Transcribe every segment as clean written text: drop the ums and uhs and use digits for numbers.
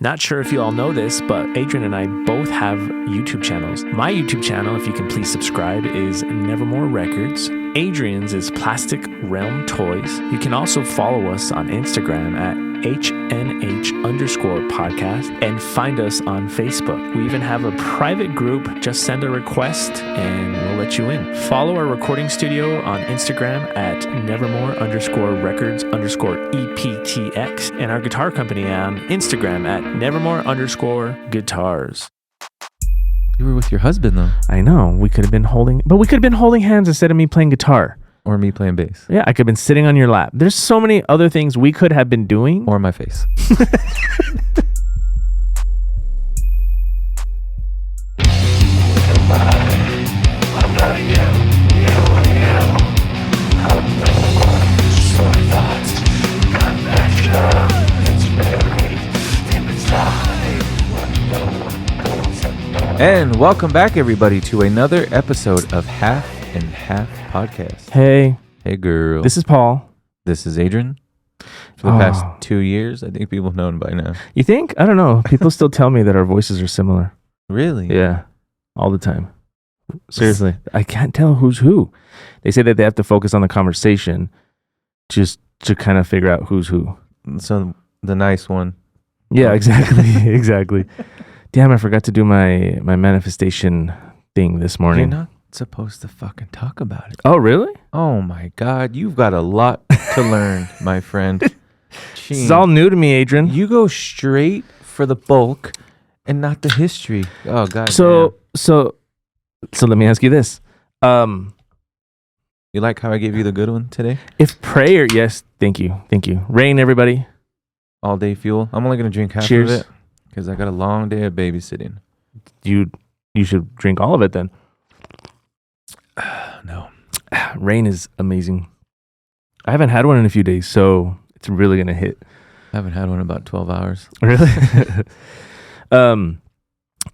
Not sure if you all know this, but Adrian and I both have YouTube channels. My YouTube channel, if you can please subscribe, is Nevermore Records. Adrian's is Plastic Realm Toys. You can also follow us on Instagram at HNH_podcast and find us on Facebook. We even have a private group. Just send a request and we'll let you in. Follow our recording studio on Instagram at Nevermore_records_EPTX and our guitar company on Instagram at Nevermore_guitars. You were with your husband though. I know. We could have been holding hands instead of me playing guitar. Or me playing bass. Yeah, I could have been sitting on your lap. There's so many other things we could have been doing. Or my face. And welcome back, everybody, to another episode of Half and Half Podcast. Hey girl. This is Paul. This is Adrian. For the past 2 years, I think people have known by now. You think? I don't know. People still tell me that our voices are similar. Really? Yeah, all the time. Seriously, I can't tell who's who. They say that they have to focus on the conversation just to kind of figure out who's who. So the nice one. Yeah, exactly. Exactly. Damn, I forgot to do my manifestation thing this morning. You're not supposed to fucking talk about it. Oh, really? Oh my God, you've got a lot to learn, my friend. This is all new to me, Adrian. You go straight for the bulk and not the history. Oh God. So let me ask you this. You like how I gave you the good one today? If prayer, yes, thank you. Rain, everybody. All day fuel. I'm only gonna drink half Cheers. of it because I got a long day of babysitting. You should drink all of it then. No. Rain is amazing. I haven't had one in a few days, so it's really gonna hit. I haven't had one in about 12 hours. Really?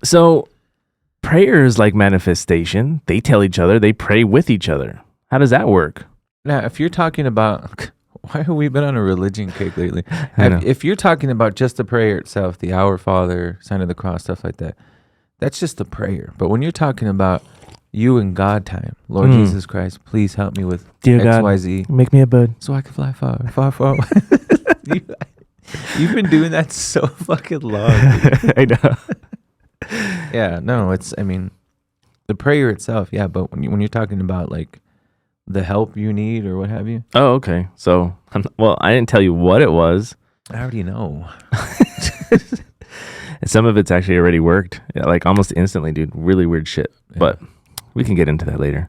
So prayer is like manifestation. They tell each other, they pray with each other. How does that work? Now, if you're talking about, why have we been on a religion kick lately? I know. If you're talking about just the prayer itself, the Our Father, sign of the cross, stuff like that, that's just the prayer. But when you're talking about you and God time, Lord Jesus Christ, please help me with Dear XYZ. God, make me a bird. So I can fly far, far, far. You've been doing that so fucking long. I know. Yeah, no, the prayer itself, yeah, but when you're talking about like the help you need or what have you. Oh, okay. So, well, I didn't tell you what it was. I already know. And some of it's actually already worked, like almost instantly, dude. Really weird shit. Yeah. But we can get into that later.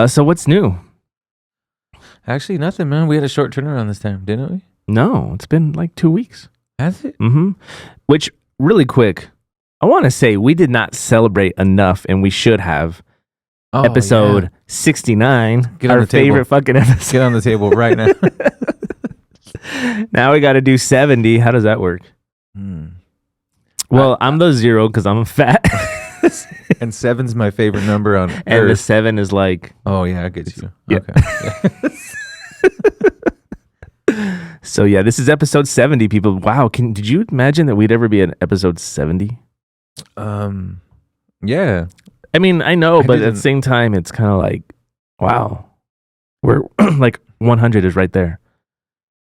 So what's new? Actually, nothing, man. We had a short turnaround this time, didn't we? No, it's been like 2 weeks. Has it? Mm-hmm. Which, really quick, I want to say we did not celebrate enough, and we should have. Episode 69, Get on our the table. favorite fucking episode. Get on the table right now. Now we got to do 70. How does that work? Well, I'm the 0 because I'm fat. And 7's my favorite number on And Earth. the 7 is like... Oh, yeah, I get you. Yeah. Okay. So, yeah, this is episode 70, people. Wow, did you imagine that we'd ever be at episode 70? Yeah. I mean, I know, but at didn't- the same time, it's kind of like, wow. We're like 100 is right there.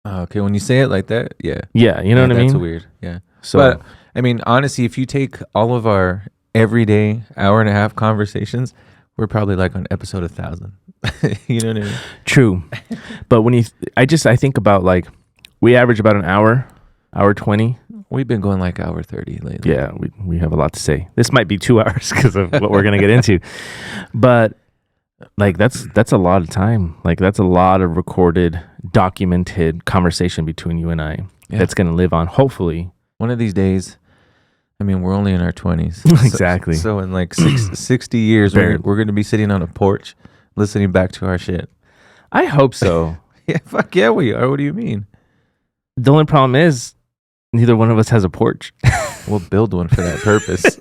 Okay, when you say it like that, yeah. Yeah, you know what I mean? That's weird, yeah. So, But, I mean, honestly, if you take all of our everyday hour and a half conversations, we're probably like on episode 1,000. You know what I mean? true. But when I think about like, we average about an hour 20. We've been going like hour 30 lately. Yeah, we have a lot to say. This might be 2 hours because of what we're going to get into. But like that's a lot of time. Like that's a lot of recorded, documented conversation between you and I that's going to live on, hopefully. One of these days, I mean, we're only in our 20s. Exactly. So in like 60 years, we're going to be sitting on a porch listening back to our shit. I hope so. Yeah, fuck yeah, we are. What do you mean? The only problem is neither one of us has a porch. We'll build one for that purpose.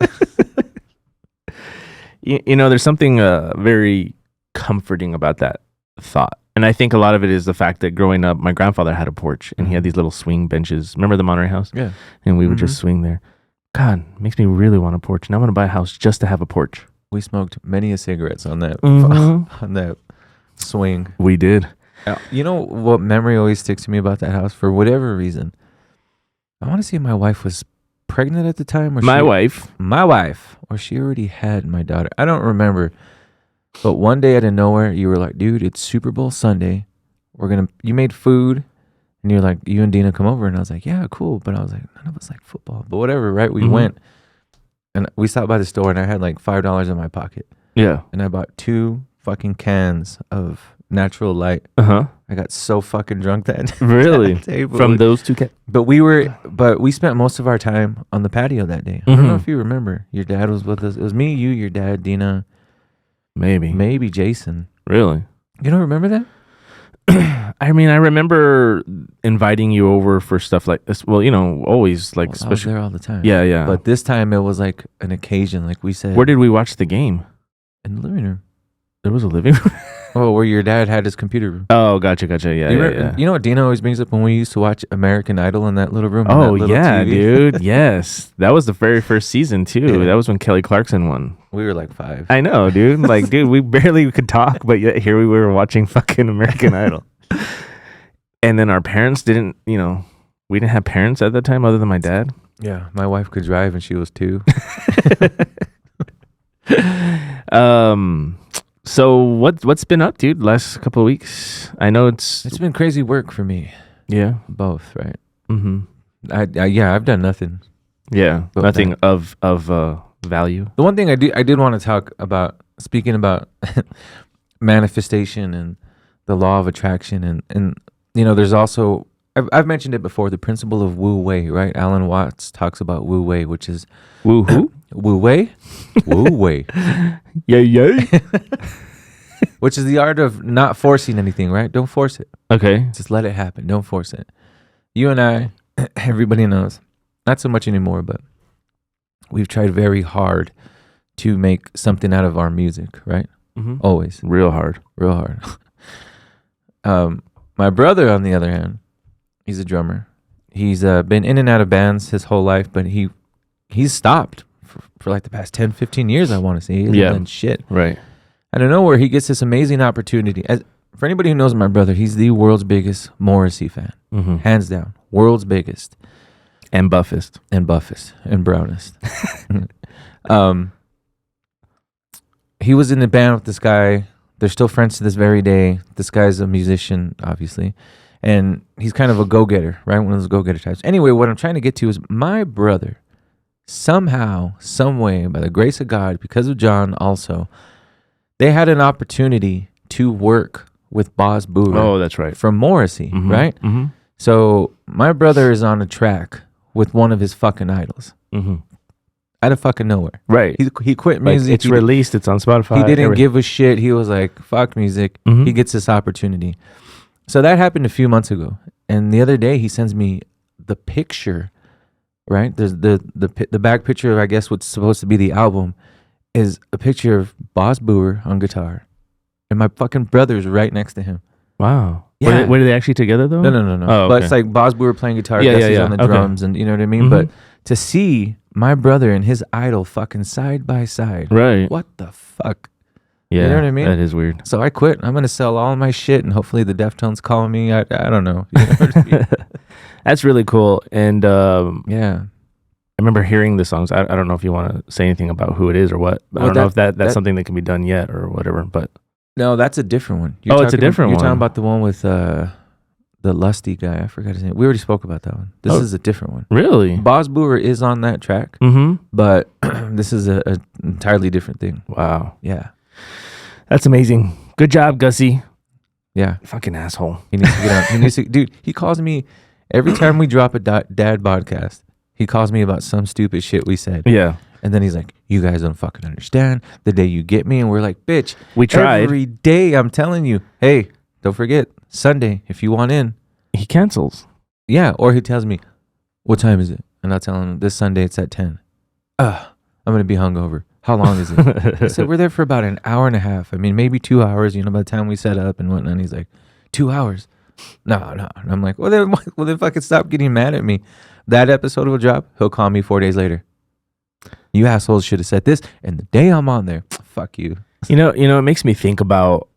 You know, there's something very comforting about that thought. And I think a lot of it is the fact that growing up, my grandfather had a porch and he had these little swing benches. Remember the Monterey house? Yeah. And we would just swing there. God, makes me really want a porch. Now I want to buy a house just to have a porch. We smoked many a cigarettes on that on that swing. We did. You know what memory always sticks to me about that house? For whatever reason, I want to see if my wife was pregnant at the time. Or My wife, or she already had my daughter. I don't remember. But one day out of nowhere, you were like, dude, it's Super Bowl Sunday. You made food. And you're like, you and Dina come over. And I was like, yeah, cool. But I was like, none of us like football. But whatever, right? We went. And we stopped by the store. And I had like $5 in my pocket. Yeah. And I bought 2 fucking cans of Natural Light. Uh-huh. I got so fucking drunk that Really? that day, From those 2 cans? But we spent most of our time on the patio that day. I don't know if you remember. Your dad was with us. It was me, you, your dad, Dina. Maybe Jason. Really? You don't remember that? I mean, I remember inviting you over for stuff like this. Well, always like I was especially there all the time. Yeah, yeah. But this time it was like an occasion, like we said. Where did we watch the game? In the living room. There was a living room? Oh, where your dad had his computer room. Oh, gotcha. Yeah, yeah. You know what Dina always brings up when we used to watch American Idol in that little room? Oh, yeah, dude. Yes. That was the very first season, too. Yeah. That was when Kelly Clarkson won. We were like 5. I know, dude. Like, dude, we barely could talk, but yet here we were watching fucking American Idol. And then our parents didn't, we didn't have parents at that time other than my dad. Yeah, my wife could drive and she was 2. So what's been up, dude? Last couple of weeks, I know it's been crazy work for me. Yeah, both, right? Mm-hmm. I've done nothing. Yeah, but nothing of value. The one thing I did want to talk about, speaking about manifestation and the law of attraction, and there's also I've mentioned it before, the principle of Wu Wei, right? Alan Watts talks about Wu Wei, which is Wu who? Wu Wei, Wu Wei. Yeah. Which is the art of not forcing anything, right? Don't force it. Okay. Just let it happen. Don't force it. You and I, everybody knows, not so much anymore, but we've tried very hard to make something out of our music, right? Mm-hmm. Always. Real hard. My brother, on the other hand, he's a drummer. He's been in and out of bands his whole life, but he's stopped for like the past 10, 15 years, I want to say. He hasn't done shit. Right. I don't know where he gets this amazing opportunity. For anybody who knows my brother, he's the world's biggest Morrissey fan. Mm-hmm. Hands down. World's biggest. And buffest. And brownest. He was in the band with this guy. They're still friends to this very day. This guy's a musician, obviously. And he's kind of a go-getter, right? One of those go-getter types. Anyway, what I'm trying to get to is my brother, somehow, some way, by the grace of God, because of John also, they had an opportunity to work with Boz Boorer. Oh, that's right. From Morrissey, Mm-hmm. right? Mm-hmm. So my brother is on a track with one of his fucking idols. Mm-hmm. Out of fucking nowhere. Right. He quit Like, music. it's released. It's on Spotify. He didn't give a shit. He was like, fuck music. Mm-hmm. He gets this opportunity. So that happened a few months ago. And the other day he sends me the picture, right? There's the back picture, I guess what's supposed to be the album, is a picture of Boz Boorer on guitar. And my fucking brother's right next to him. Wow. Yeah. Were they actually together though? No. Oh, But okay. it's like Boz Boorer playing guitar. Yeah, Gusie's yeah. on the Okay. drums, and you know what I mean? Mm-hmm. But to see my brother and his idol fucking side by side. Right. What the fuck? Yeah. You know what I mean? That is weird. So I quit. I'm going to sell all my shit, and hopefully the Deftones call me. I don't know. You know what I mean? That's really cool. And Yeah. I remember hearing the songs. I don't know if you want to say anything about who it is or what. I don't know if that's something that can be done yet or whatever. But No, that's a different one. It's a different You're one. talking about the one with the lusty guy. I forgot his name. We already spoke about that one. This is a different one. Really? Boz Boorer is on that track, Mm-hmm. but this is a entirely different thing. Wow. Yeah. That's amazing. Good job, Gussie. Yeah. Fucking asshole. He needs to get out. Dude, he calls me every time we drop a dad podcast. He calls me about some stupid shit we said. Yeah. And then he's like, you guys don't fucking understand the day you get me. And we're like, bitch, We tried. every day I'm telling you, hey, don't forget Sunday, if you want in. He cancels. Yeah. Or he tells me, what time is it? And I'll tell him this Sunday it's at 10. I'm going to be hungover. How long is it? I said, we're there for about an hour and a half. I mean, maybe 2 hours, by the time we set up and whatnot. And he's like, 2 hours? No. And I'm like, well, then fucking stop getting mad at me. That episode will drop. He'll call me 4 days later. You assholes should have said this. And the day I'm on there, fuck you. It makes me think about,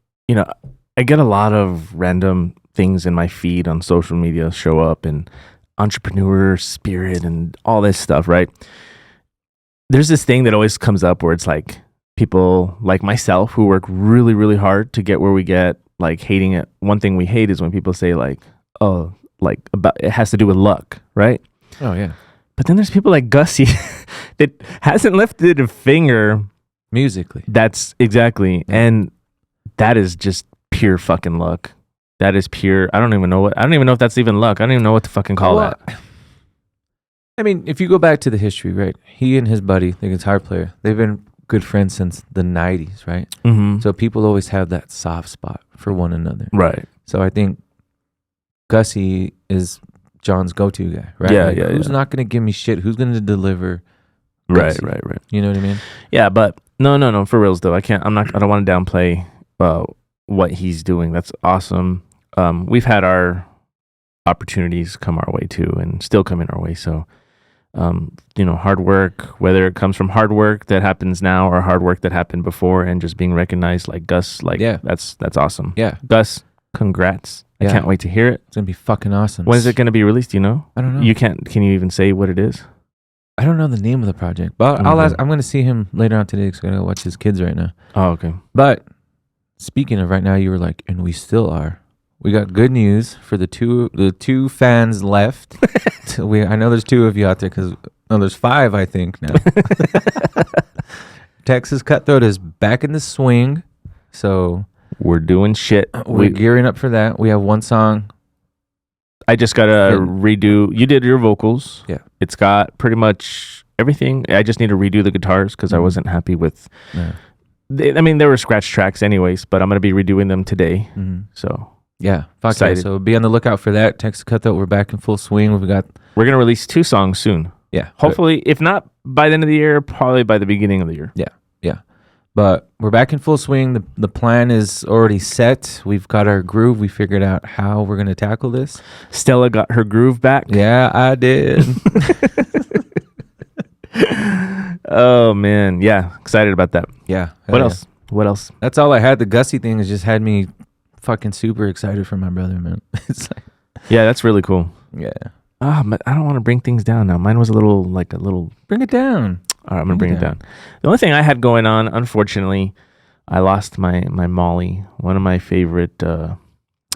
I get a lot of random things in my feed on social media show up, and entrepreneur spirit and all this stuff, right? There's this thing that always comes up where it's like people like myself who work really, really hard to get where we get, like hating it. One thing we hate is when people say like, oh, like about it has to do with luck, right? Oh yeah. But then there's people like Gussie that hasn't lifted a finger musically. That's exactly. Yeah. And that is just pure fucking luck. That is pure. I don't even know if that's even luck. I don't even know what to fucking call that. I mean, if you go back to the history, right? He and his buddy, the guitar player, they've been good friends since the 90s, right? Mm-hmm. So people always have that soft spot for one another. Right. So I think Gussie is John's go-to guy, right? Yeah, like, yeah. Who's not going to give me shit? Who's going to deliver? Gussie? Right. You know what I mean? Yeah, but no, for reals though. I don't want to downplay what he's doing. That's awesome. We've had our opportunities come our way too, and still come in our way. So, hard work, whether it comes from hard work that happens now or hard work that happened before, and just being recognized, like Gus, like that's awesome. Yeah, Gus, congrats. I can't wait to hear it. It's gonna be fucking awesome. When is it gonna be released? Do you know? I don't know. You can't. Can you even say what it is? I don't know the name of the project, but I'll ask. I'm gonna see him later on today because I gotta watch his kids right now. Oh, okay. But speaking of right now, you were like, and we still are. We got good news for the two fans left. I know there's 2 of you out there because there's 5, I think now. Texas Cutthroat is back in the swing, so we're doing shit. We're gearing up for that. We have one song. I just gotta redo. You did your vocals. Yeah, it's got pretty much everything. I just need to redo the guitars because I wasn't happy with. Yeah. There were scratch tracks anyways, but I'm gonna be redoing them today. Mm-hmm. So. Yeah, fuck yeah. So be on the lookout for that. Texas Cutthroat, we're back in full swing. We're gonna release 2 songs soon. Yeah, hopefully, if not by the end of the year, probably by the beginning of the year. Yeah. But we're back in full swing. The plan is already set. We've got our groove. We figured out how we're gonna tackle this. Stella got her groove back. Yeah, I did. Oh man, yeah, excited about that. Yeah. What else? What else? That's all I had. The Gussie thing has just had me fucking super excited for my brother, man. It's like, yeah, that's really cool. Yeah. But I don't want to bring things down now. Mine was a little. Bring it down. All right, I'm gonna bring it down. The only thing I had going on, unfortunately, I lost my Molly, one of my favorite.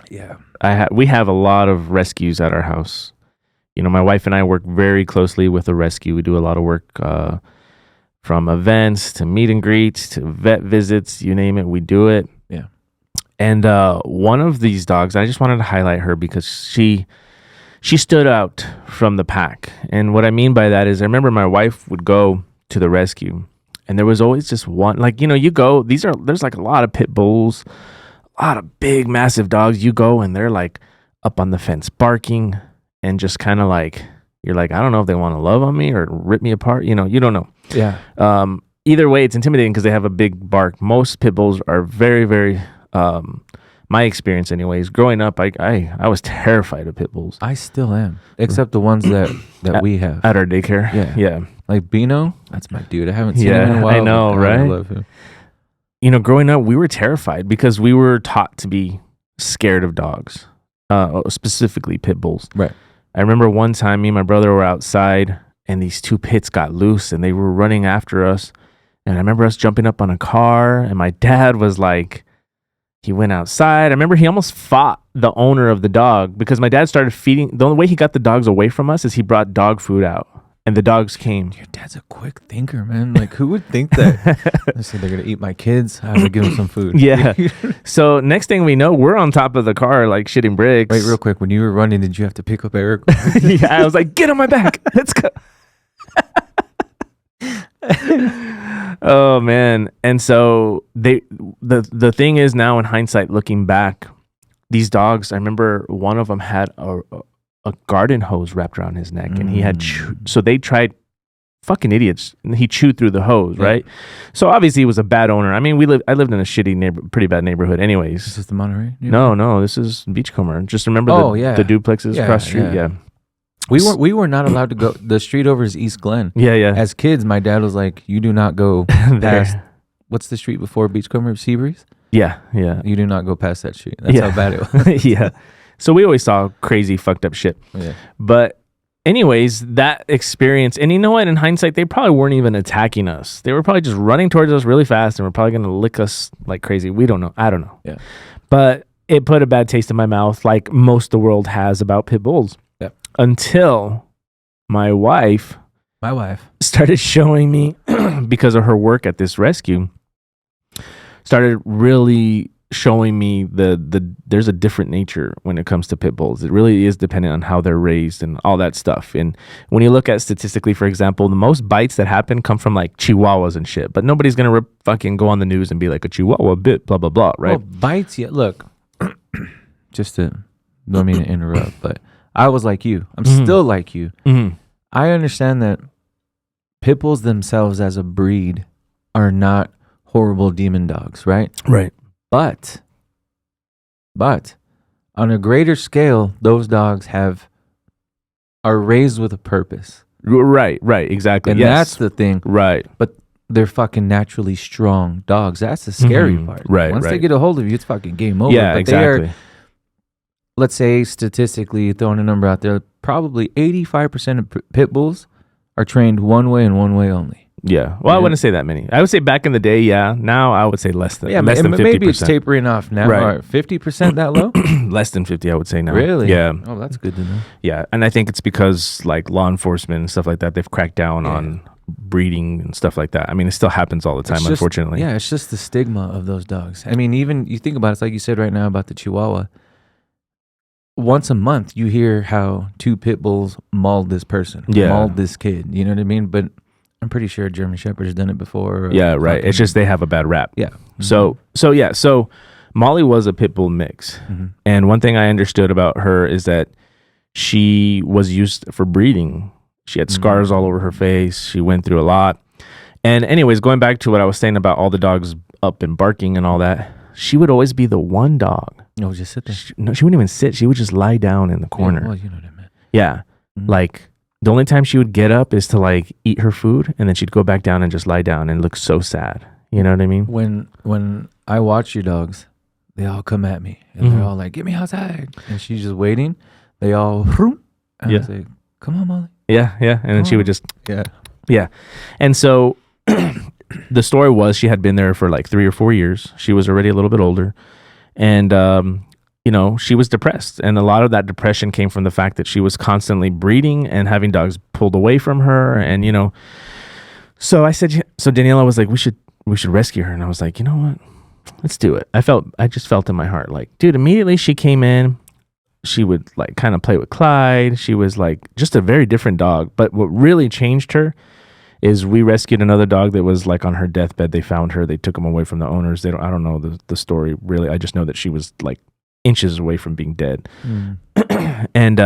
We have a lot of rescues at our house. My wife and I work very closely with the rescue. We do a lot of work from events to meet and greets to vet visits, you name it, we do it. Yeah. And one of these dogs, I just wanted to highlight her because she stood out from the pack. And what I mean by that is I remember my wife would go to the rescue and there was always just one, you go, there's like a lot of pit bulls, a lot of big, massive dogs. You go and they're like up on the fence barking and just kind of like, you're like, I don't know if they want to love on me or rip me apart. You don't know. Yeah. Either way, it's intimidating because they have a big bark. Most pit bulls are very, very, my experience anyways, growing up, I was terrified of pit bulls. I still am, except the ones that we have. At our daycare. Yeah. Like Bino, that's my dude. I haven't seen him in a while. I know, right? I love him. Growing up, we were terrified because we were taught to be scared of dogs, specifically pit bulls. Right. I remember one time me and my brother were outside and these 2 pits got loose and they were running after us. And I remember us jumping up on a car and my dad was like, he went outside. I remember he almost fought the owner of the dog because my dad started feeding. The only way he got the dogs away from us is he brought dog food out and the dogs came. Your dad's a quick thinker, man. Like, who would think that? They say they're going to eat my kids. I would give them some food. Yeah. So next thing we know, we're on top of the car, like shitting bricks. Wait, real quick. When you were running, did you have to pick up Eric? Yeah, I was like, get on my back. Let's go. Oh man. And so the thing is now in hindsight, looking back, these dogs, I remember one of them had a garden hose wrapped around his neck and he had so they tried fucking idiots. And he chewed through the hose, right? So obviously he was a bad owner. I mean, I lived in a shitty pretty bad neighborhood anyways. Is this the Monterey? No, this is Beachcomber. Just remember the duplexes across the street. Yeah. We were not allowed to go. The street over is East Glen. Yeah. As kids, my dad was like, "You do not go past what's the street before Beachcomber? Seabreeze." Yeah. You do not go past that street. That's how bad it was. Yeah. So we always saw crazy, fucked up shit. Yeah. But anyways, that experience, and you know what? In hindsight, they probably weren't even attacking us. They were probably just running towards us really fast, and were probably going to lick us like crazy. We don't know. I don't know. Yeah. But it put a bad taste in my mouth, like most of the world has about pit bulls. Until my wife started showing me, because of her work at this rescue, started really showing me there's a different nature when it comes to pit bulls. It really is dependent on how they're raised and all that stuff. And when you look at statistically, for example, the most bites that happen come from like chihuahuas and shit, but nobody's gonna fucking go on the news and be like, a chihuahua bit blah blah blah, right? Well, bites, look, just to, don't mean to interrupt, but I was like you. I'm still like you. I understand that pit bulls themselves as a breed are not horrible demon dogs, right? Right. But on a greater scale, those dogs are raised with a purpose. Right, exactly. And that's the thing. Right. But they're fucking naturally strong dogs. That's the scary part. Right. Once they get a hold of you, it's fucking game over. Yeah, but exactly. Let's say statistically, throwing a number out there, probably 85% of pit bulls are trained one way and one way only. Yeah. Well, I wouldn't say that many. I would say back in the day, yeah. Now I would say less than 50%. Maybe it's tapering off now. Right. 50% that low? Less than 50, I would say now. Really? Yeah. Oh, that's good to know. Yeah. And I think it's because like law enforcement and stuff like that, they've cracked down on breeding and stuff like that. I mean, it still happens all the time, unfortunately. Yeah, it's just the stigma of those dogs. I mean, even you think about it, it's like you said right now about the Chihuahua. Once a month, you hear how 2 pit bulls mauled this person, mauled this kid. You know what I mean? But I'm pretty sure a German Shepherd has done it before. Yeah, right. It's just they have a bad rap. Yeah. So Molly was a pit bull mix. And one thing I understood about her is that she was used for breeding. She had scars all over her face. She went through a lot. And anyways, going back to what I was saying about all the dogs up and barking and all that, she would always be the one dog. No, just sit there. She wouldn't even sit. She would just lie down in the corner. Yeah, well, you know what I meant. Yeah. Like the only time she would get up is to like eat her food, and then she'd go back down and just lie down and look so sad. You know what I mean? When I watch your dogs, they all come at me and they're all like, "Get me outside," and she's just waiting. They all and I say, "Come on, Molly." Yeah. And then she would just yeah. And so the story was she had been there for like 3 or 4 years. She was already a little bit older, and she was depressed, and a lot of that depression came from the fact that she was constantly breeding and having dogs pulled away from her. And so I said, so Daniela was like, we should rescue her. And I was like, you know what, let's do it. I just felt in my heart like, dude, immediately she came in, she would like kind of play with Clyde. She was like just a very different dog. But what really changed her is we rescued another dog that was like on her deathbed. They found her, they took him away from the owners. I don't know the story really. I just know that she was like inches away from being dead. And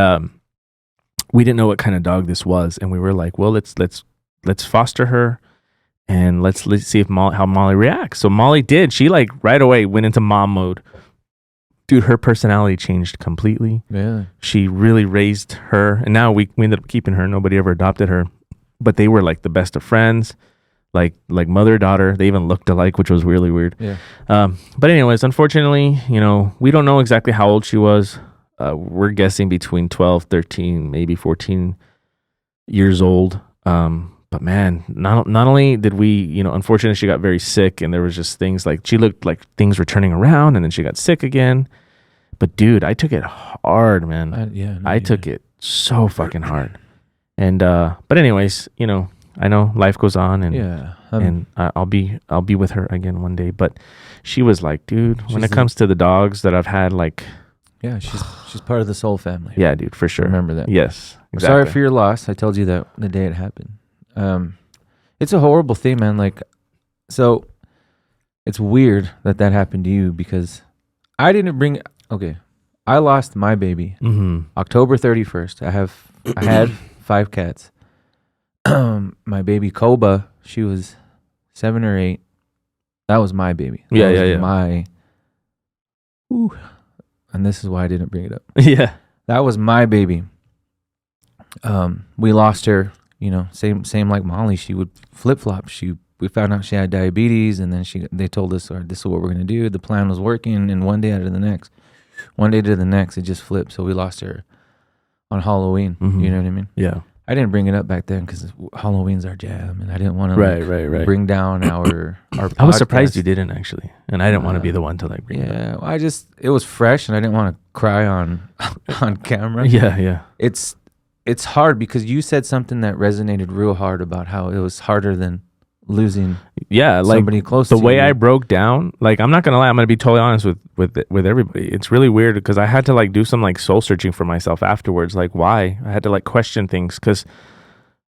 we didn't know what kind of dog this was, and we were like, well, let's foster her, and let's see if how Molly reacts. So Molly did. She like right away went into mom mode. Dude, her personality changed completely. Yeah. She really raised her, and now we ended up keeping her. Nobody ever adopted her, but they were like the best of friends. Like mother daughter. They even looked alike, which was really weird. Yeah. But anyways, unfortunately, we don't know exactly how old she was. We're guessing between 12, 13, maybe 14 years old. But man, not only did we, unfortunately, she got very sick, and there was just things like she looked like things were turning around, and then she got sick again. But dude, I took it hard, man. I took it so fucking hard. And but anyways, I know life goes on, and and I'll be with her again one day. But she was like, dude, when it comes to the dogs that I've had, like, she's part of the soul family. Yeah, dude, for sure. Remember that. Yes, exactly. Sorry for your loss. I told you that the day it happened. It's a horrible thing, man. Like, so it's weird that happened to you because I didn't bring. Okay, I lost my baby October 31st. I had 5 cats. my baby Koba, she was 7 or 8. That was my baby. That Yeah, was yeah. My, ooh, and this is why I didn't bring it up. Yeah. That was my baby. We lost her, same like Molly. She would flip flop. We found out she had diabetes, and then they told us, "All right, this is what we're gonna do." The plan was working, and one day to the next, it just flipped. So we lost her on Halloween. Mhm. You know what I mean? Yeah. I didn't bring it up back then because Halloween's our jam, and I didn't want to Right. bring down our. I was surprised you didn't actually, and I didn't want to be the one to like bring it up. Yeah, well, it was fresh, and I didn't want to cry on camera. Yeah. It's hard because you said something that resonated real hard about how it was harder than losing Yeah, like somebody close the to way you. I broke down, like I'm not gonna lie, I'm gonna be totally honest with everybody. It's really weird because I had to like do some like soul searching for myself afterwards. Like why? I had to like question things because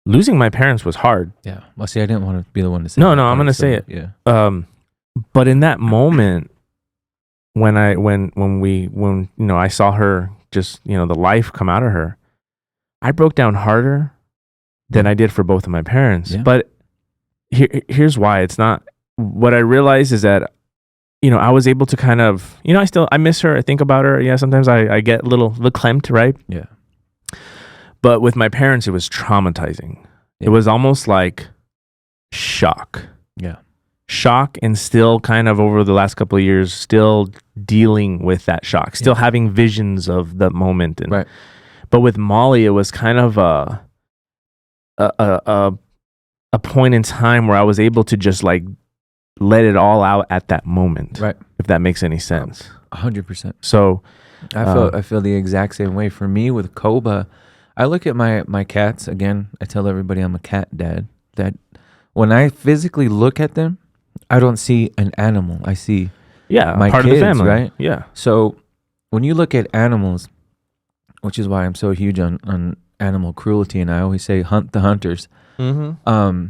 losing my parents was hard. Yeah. Well, see, I didn't want to be the one to say No, that I'm part, gonna so, say it. Yeah. But in that moment when I saw her just, the life come out of her, I broke down harder than I did for both of my parents. Yeah. But here's why. It's not what I realized is that, I was able to kind of, I miss her. I think about her. Yeah. Sometimes I get a little clamped, right? Yeah. But with my parents, it was traumatizing. Yeah. It was almost like shock. Yeah. Shock, and still kind of over the last couple of years, still dealing with that shock, still having visions of the moment. And, right. But with Molly, it was kind of a point in time where I was able to just like let it all out at that moment. Right. If that makes any sense. 100%. So I feel the exact same way. For me with Koba, I look at my cats again. I tell everybody I'm a cat dad. That when I physically look at them, I don't see an animal. I see my part kids, of the family, right? Yeah. So when you look at animals, which is why I'm so huge on animal cruelty, and I always say hunt the hunters. Mm-hmm.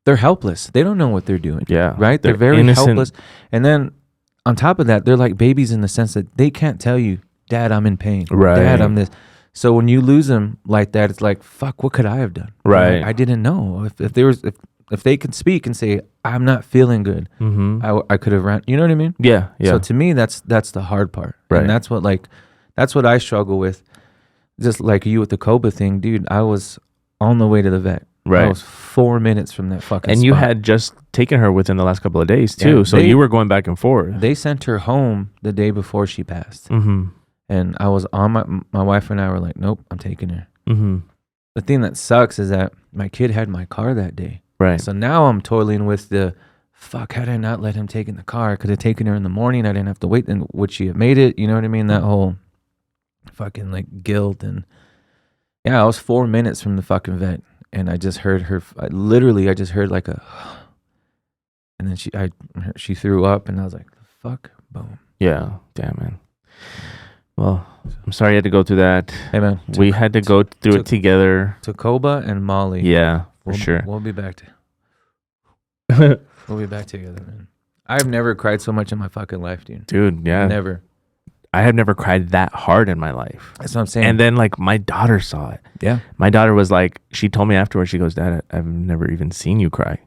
They're helpless. They don't know what they're doing. Yeah. Right? They're very innocent. helpless. And then on top of that, they're like babies in the sense that they can't tell you, Dad, I'm in pain. Right. Dad, I'm this. So when you lose them like that, it's like, fuck, what could I have done? Right. I didn't know. If they could speak and say, I'm not feeling good, Mm-hmm. I could have ran. You know what I mean? Yeah. So to me, that's the hard part. Right. And that's what I struggle with. Just like you with the Koba thing, dude, I was on the way to the vet. Right. I was 4 minutes from that fucking And spot. you had just taken her within the last couple of days too. Yeah, So you were going back and forth. They sent her home the day before she passed. Mm-hmm. And I was on my wife and I were like, nope, I'm taking her. Mm-hmm. The thing that sucks is that my kid had my car that day. Right. So now I'm toiling with the, fuck, had I not let him take in the car? Could have taken her in the morning. I didn't have to wait. And would she have made it? You know what I mean? That whole fucking like guilt. And yeah, I was 4 minutes from the fucking vet. And I just heard her, I just heard like a, and then she threw up and I was like, fuck, boom. Yeah. Damn, man. Well, I'm sorry you had to go through that. Hey, man. We had to go through it together. To Koba and Molly. Yeah, for sure. We'll be back we'll be back together, man. I've never cried so much in my fucking life, dude. Dude, yeah. Never. I have never cried that hard in my life. That's what I'm saying. And then like my daughter saw it. Yeah. My daughter was like, she told me afterwards, she goes, Dad, I've never even seen you cry.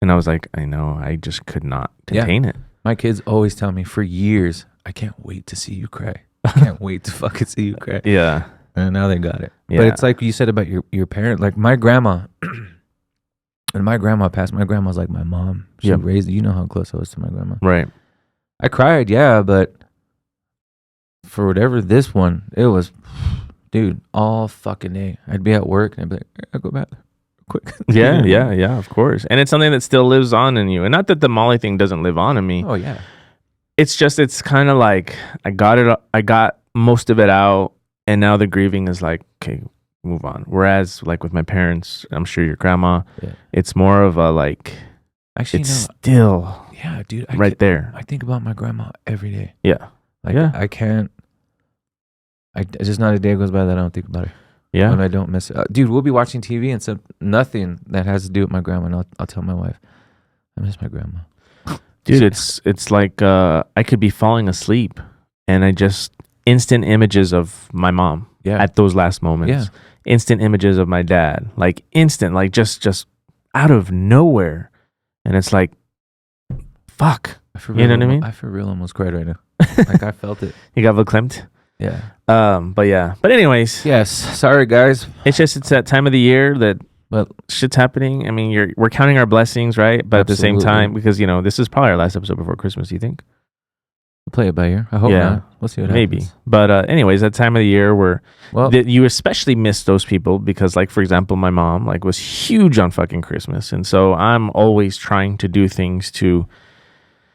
And I was like, I know, I just could not contain it. My kids always tell me for years, I can't wait to see you cry. I can't wait to fucking see you cry. Yeah. And now they got it. Yeah. But it's like you said about your parent, like my grandma, when my grandma passed, my grandma's like my mom. She raised, you know how close I was to my grandma. Right. I cried, yeah, but for whatever this one, it was, dude, all fucking day. I'd be at work and I'd be like, I'll go back quick. Yeah, of course. And it's something that still lives on in you. And not that the Molly thing doesn't live on in me. Oh, yeah. It's just, it's kind of like, I got most of it out. And now the grieving is like, okay, move on. Whereas like with my parents, I'm sure your grandma, it's more of a like, actually, it's still dude, there. I think about my grandma every day. Yeah. Like, I can't. It's just not a day goes by that I don't think about her. Yeah. And I don't miss it. Dude, we'll be watching TV and nothing that has to do with my grandma. And I'll tell my wife, I miss my grandma. Dude, it's like I could be falling asleep and I just instant images of my mom at those last moments. Yeah. instant images of my dad, like instant, like just out of nowhere. And it's like, fuck. You know what I mean? I for real almost cried right now. Like I felt it. You got verklempt? Yeah. But anyways, Yes. Sorry, guys. it's that time of the year that But shit's happening. I mean, we're counting our blessings, right? But at the same Absolutely. time, because this is probably our last episode before Christmas. You think? we'll play it by ear. I hope Yeah. not. We'll see what Maybe. happens. But anyways, that time of the year where Well, that you especially miss those people because, like, for example, my mom like was huge on fucking Christmas, and so I'm always trying to do things to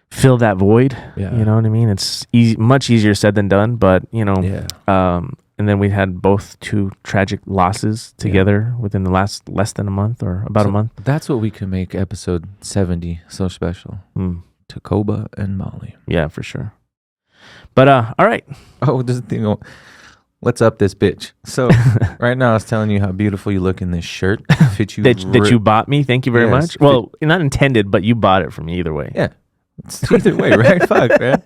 fill that void. yeah. You know what I mean? It's much easier said than done, but Yeah. and then we had both two tragic losses together within the less than a month or about a month. That's what we can make episode 70 so special. To Koba and Molly. Yeah, for sure. But all right. Oh, this thing. Let's up this bitch. So right now I was telling you how beautiful you look in this shirt. Fit you that you bought me. Thank you very Yes. much. Well, not intended, but you bought it for me either way. Yeah. It's either way, right? Fuck, man.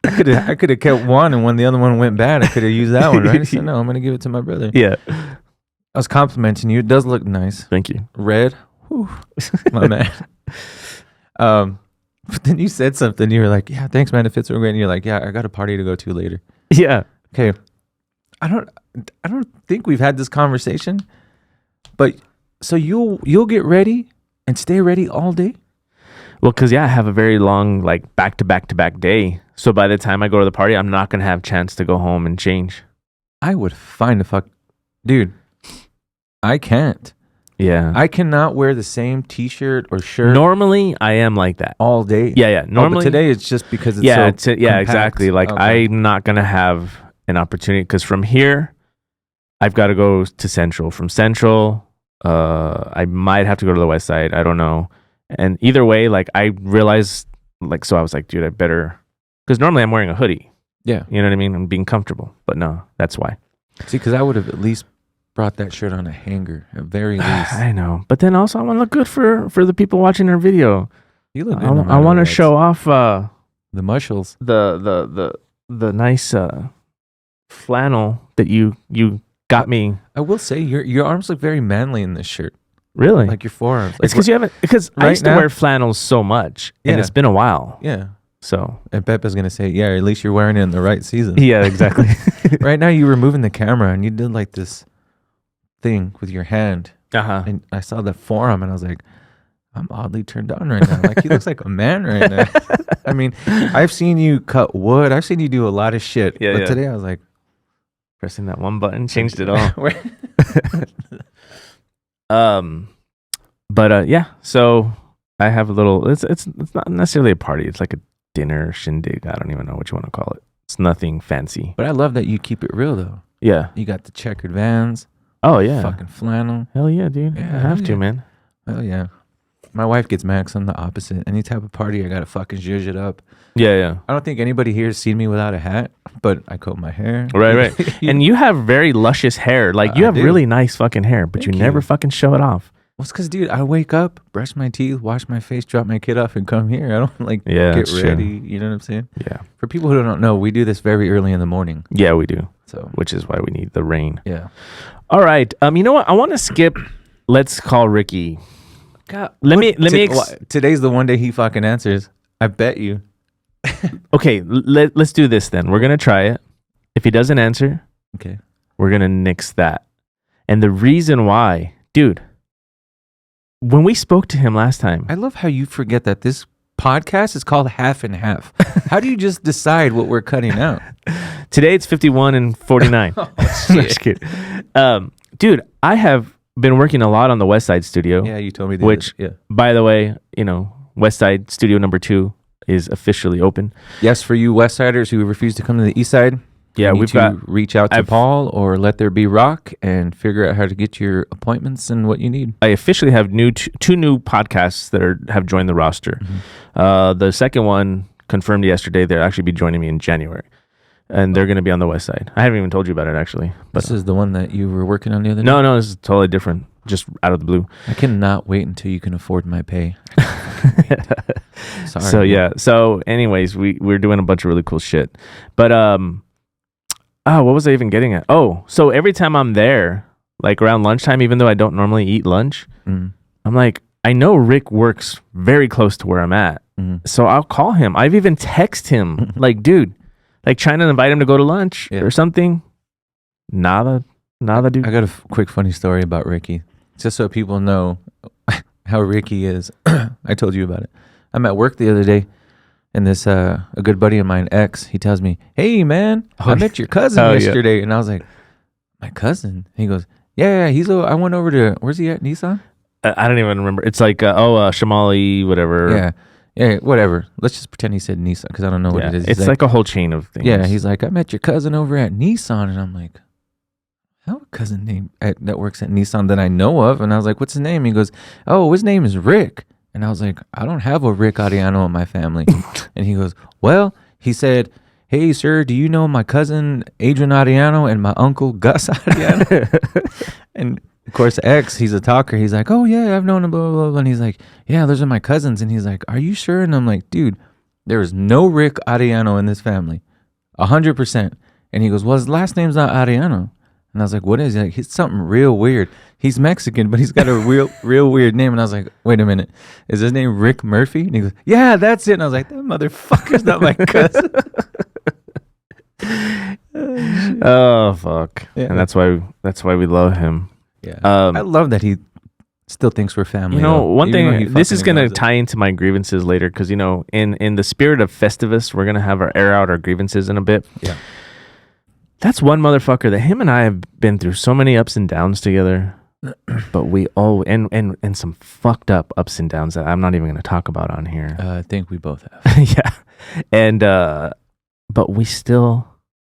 I could have kept one, and when the other one went bad, I could have used that one, right? So no, I'm gonna give it to my brother. Yeah. I was complimenting you. It does look nice. Thank you. Red. Whew, my man. But then you said something. You were like, "Yeah, thanks, man. It fits so great." And you're like, "Yeah, I got a party to go to later." Yeah. Okay. I don't think we've had this conversation, but so you'll get ready and stay ready all day? Well, because I have a very long like back to back day. So by the time I go to the party, I'm not gonna have a chance to go home and change. I would find the fuck, dude. I can't. Yeah. I cannot wear the same T-shirt or shirt Normally, I am like that. all day. Yeah. But Normally, today it's just because it's yeah, so yeah, compact. exactly. Like Okay. I'm not gonna have an opportunity because from here, I've got to go to Central. From Central, I might have to go to the West Side. I don't know. And either way, like I realized, like so I was like, dude, I better because normally I'm wearing a hoodie. Yeah. You know what I mean? I'm being comfortable, but no, that's why. See, because I would have at least brought that shirt on a hanger at very least. I know, but then also I want to look good for the people watching our video. You look good. I no matter want to what. show off the mushels. the nice flannel that you got me. I will say your arms look very manly in this shirt. Really? Like your forearms. It's because you haven't. Because I right used to now- wear flannels so much, and Yeah. it's been a while. Yeah. So And Pepe's gonna say, yeah, at least you're wearing it in the right season. yeah, exactly. Right now you were moving the camera and you did like this thing with your hand. Uh-huh. And I saw the forearm and I was like, I'm oddly turned on right now. Like he looks like a man right now. I mean, I've seen you cut wood. I've seen you do a lot of shit. Yeah, but yeah. today I was like, Pressing that one button changed it all. Yeah. So I have a little. It's not necessarily a party. It's like a dinner shindig. I don't even know what you want to call it. It's nothing fancy. But I love that you keep it real though. Yeah. You got the checkered Vans. Oh yeah. Fucking flannel. Hell yeah, dude. Yeah, I have yeah. to, man. Oh yeah. My wife gets mad 'cause I'm the opposite. Any type of party, I gotta fucking zhuzh it up. Yeah, yeah. I don't think anybody here has seen me without a hat, but I comb my hair. Right. And you have very luscious hair. Like you I have do. really nice fucking hair, but Thank you never you. fucking show it off. Well, it's because, dude, I wake up, brush my teeth, wash my face, drop my kid off, and come here. I don't like Yeah, get that's true. ready. You know what I'm saying? Yeah. For people who don't know, we do this very early in the morning. Yeah, we do. So Which is why we need the rain. yeah. All right. You know what? I want to skip. Let's call Ricky. God, Let me. Today's the one day he fucking answers. I bet you. Okay. Let's do this then. We're gonna try it. If he doesn't answer, Okay. we're gonna nix that. And the reason why, dude, when we spoke to him last time, I love how you forget that this podcast is called Half and Half. How do you just decide what we're cutting out? today it's 51 and 49. Oh, Just kidding. Dude, I have been working a lot on the West Side Studio. Yeah, you told me. Which- yeah. By the way, West Side Studio number 2 is officially open. Yes, for you West Siders who refuse to come to the East Side. Yeah, you need we've to got. reach out to I've- Paul or Let There Be Rock and figure out how to get your appointments and what you need. I officially have two new podcasts that have joined the roster. The second one confirmed yesterday. They'll actually be joining me in January, and they're going to be on the West Side. I haven't even told you about it actually. But This is the one that you were working on the other day? no, this is totally different. Just out of the blue. I cannot wait until you can afford my pay. Sorry. So yeah. So anyways, we're doing a bunch of really cool shit. But what was I even getting at? Oh, so every time I'm there, like around lunchtime, even though I don't normally eat lunch. Mm. I'm like, I know Rick works very close to where I'm at. So I'll call him. I've even texted him like, dude, like trying to invite him to go to lunch or something. Nada, dude. I got a quick funny story about Ricky. Just so people know how Ricky is. I told you about it. I'm at work the other day, and this a good buddy of mine, X, he tells me, "Hey man, I met your cousin yesterday." And I was like, "My cousin?" And he goes, "Yeah, I went over to, where's he at, Nissan?" I don't even remember. It's like Shamali, whatever. Yeah, whatever. Let's just pretend he said Nissan because I don't know what it is. It's like a whole chain of things. Yeah, he's like, "I met your cousin over at Nissan," and I'm like, "How a cousin name that works at Nissan that I know of?" And I was like, "What's his name?" He goes, "Oh, his name is Rick." And I was like, "I don't have a Rick Ariano in my family." And he goes, "Well," he said, "Hey, sir, do you know my cousin Adrian Ariano and my uncle Gus Ariano?" And of course, X, he's a talker. He's like, "Oh yeah, I've known him, blah, blah, blah." And he's like, "Yeah, those are my cousins." And he's like, "Are you sure?" And I'm like, "Dude, there is no Rick Ariano in this family, 100%. And he goes, "Well, his last name's not Ariano." And I was like, "What is it?" Like, he's something real weird. He's Mexican, but he's got a real weird name. And I was like, "Wait a minute, is his name Rick Murphy?" And he goes, "Yeah, that's it." And I was like, "That motherfucker's not my cousin." Oh fuck! Yeah. And that's why we love him. Yeah, I love that he still thinks we're family. You know, though, one even though he thing. This is fucking gonna ignores it. tie into my grievances later, because in the spirit of Festivus, we're gonna have our air out our grievances in a bit. Yeah. That's one motherfucker that him and I have been through so many ups and downs together, but we all and some fucked up ups and downs that I'm not even going to talk about on here. I think we both have. Yeah, and but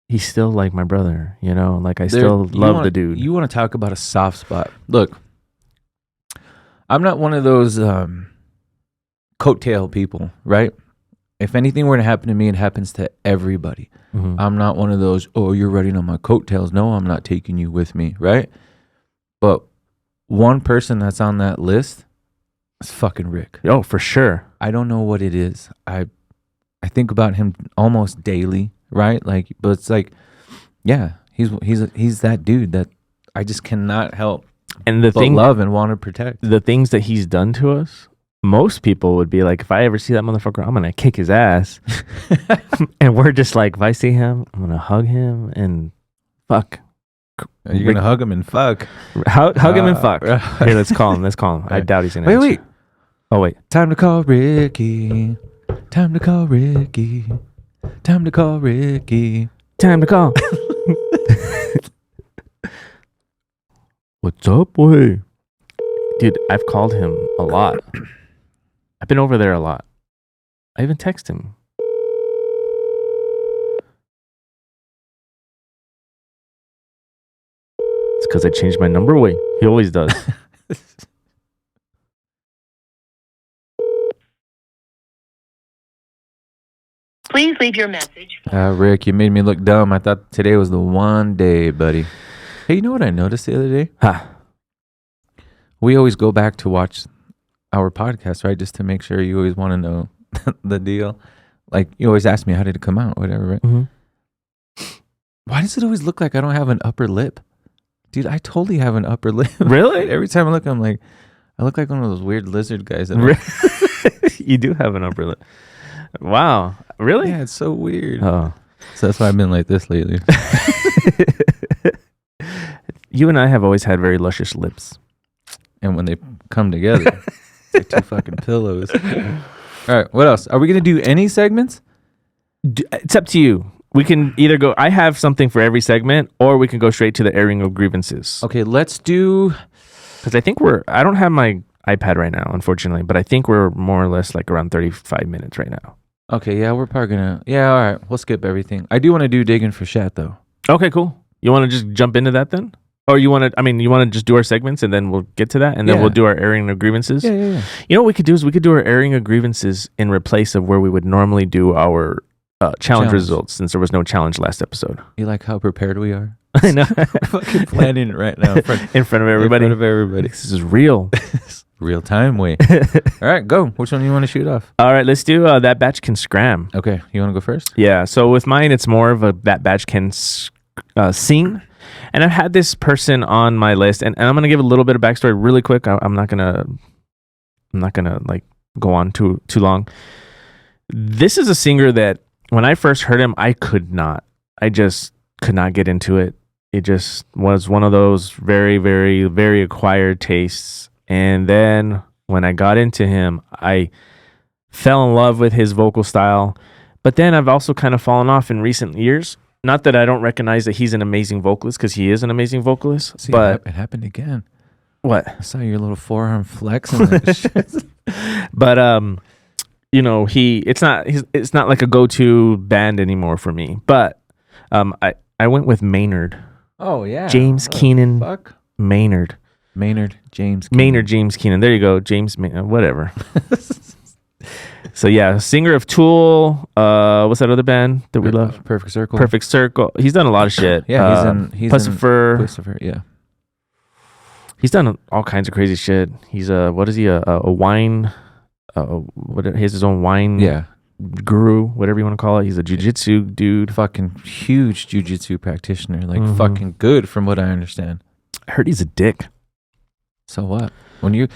he's still like my brother, Like I still love the dude. You want to talk about a soft spot? Look, I'm not one of those coattail people, right? If anything were to happen to me, it happens to everybody. Mm-hmm. I'm not one of those, "Oh, you're riding on my coattails." No, I'm not taking you with me, right? But one person that's on that list is fucking Rick. Oh, for sure. I don't know what it is. I think about him almost daily, right? Like, but it's like, yeah, he's that dude that I just cannot help and love and want to protect. The things that he's done to us, most people would be like, if I ever see that motherfucker, I'm gonna kick his ass. And we're just like, if I see him, I'm gonna hug him and fuck. You're gonna hug him and fuck. Hug him and fuck. Here, let's call him. I doubt he's gonna answer. Wait. Oh wait. Time to call Ricky. Time to call Ricky. Time to call Ricky. Time to call. What's up, boy? Dude, I've called him a lot. I've been over there a lot. I even text him. It's because I changed my number away. He always does. Please leave your message. Rick, you made me look dumb. I thought today was the one day, buddy. Hey, you know what I noticed the other day? Huh. We always go back to watch our podcast, right? Just to make sure. You always want to know the deal. Like, you always ask me, how did it come out? Whatever, right? Mm-hmm. Why does it always look like I don't have an upper lip? Dude, I totally have an upper lip. Really? Every time I look, I'm like, I look like one of those weird lizard guys. You do have an upper lip. Wow. Really? Yeah, it's so weird. Oh. So that's why I've been like this lately. You and I have always had very luscious lips. And when they come together, it's like two fucking pillows. All right, what else? Are we going to do any segments? It's up to you. We can either go, I have something for every segment, or we can go straight to the airing of grievances. Okay, let's do... Because I think I don't have my iPad right now, unfortunately, but I think we're more or less like around 35 minutes right now. Okay, yeah, we're probably going to... Yeah, all right, we'll skip everything. I do want to do digging for Shat, though. Okay, cool. You want to just jump into that then? Or you want to just do our segments and then we'll get to that and then we'll do our airing of grievances? Yeah. You know what we could do is we could do our airing of grievances in replace of where we would normally do our challenge results, since there was no challenge last episode. You like how prepared we are? I know. We're fucking planning it right now. In front of everybody. In front of everybody. This is real. Real time way. All right, go. Which one do you want to shoot off? All right, let's do that batch can scram. Okay, you want to go first? Yeah, so with mine, it's more of a that batch can sing. And I've had this person on my list, and I'm gonna give a little bit of backstory really quick. I'm not gonna like go on too long. This is a singer that when I first heard him, I just could not get into it. It just was one of those very, very, very acquired tastes. And then when I got into him, I fell in love with his vocal style. But then I've also kind of fallen off in recent years. Not that I don't recognize that he's an amazing vocalist, because he is an amazing vocalist. See, but it happened again. What? I saw your little forearm flex and that shit. But it's not like a go-to band anymore for me. But I went with Maynard. Oh yeah, James Keenan. Fuck. Maynard James Keenan. There you go, James. Whatever. So yeah, singer of Tool. What's that other band that we love? Perfect Circle. Perfect Circle. He's done a lot of shit. Yeah, he's Pussifer. Yeah. He's done all kinds of crazy shit. He's a wine. He has his own wine. Yeah. Guru, whatever you want to call it. He's a jiu-jitsu dude. Fucking huge jiu-jitsu practitioner. Like fucking good from what I understand. I heard he's a dick. So what? When you...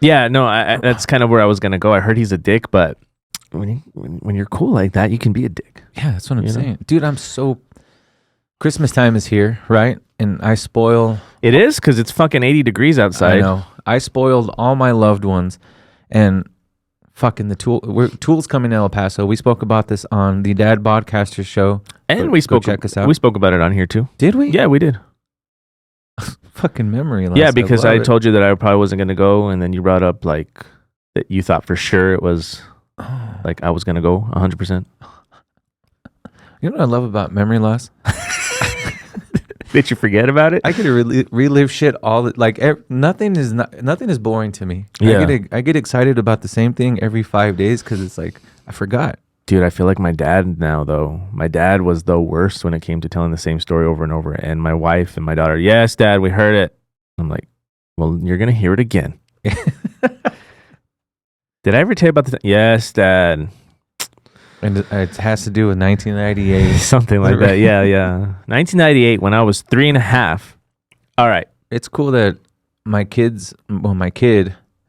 Yeah, no, that's kind of where I was going to go. I heard he's a dick, but when you're cool like that, you can be a dick. Yeah, that's what I'm saying. Dude, Christmas time is here, right? And I spoil... It is? Because it's fucking 80 degrees outside. I know. I spoiled all my loved ones. And fucking Tool's coming to El Paso. We spoke about this on the Dad Podcaster show. And check us out. We spoke about it on here too. Did we? Yeah, we did. Fucking memory loss. Yeah, because I told you that I probably wasn't going to go, and then you brought up like that you thought for sure it was like I was going to go 100%. You know what I love about memory loss? Did you forget about it? I could relive shit nothing is boring to me. Yeah. I get excited about the same thing every 5 days because it's like I forgot. Dude, I feel like my dad now, though. My dad was the worst when it came to telling the same story over and over. And my wife and my daughter, yes, Dad, we heard it. I'm like, well, you're going to hear it again. Did I ever tell you about this? Yes, Dad. And it has to do with 1998. Something like that. Yeah. 1998, when I was 3.5. All right. It's cool that my kid,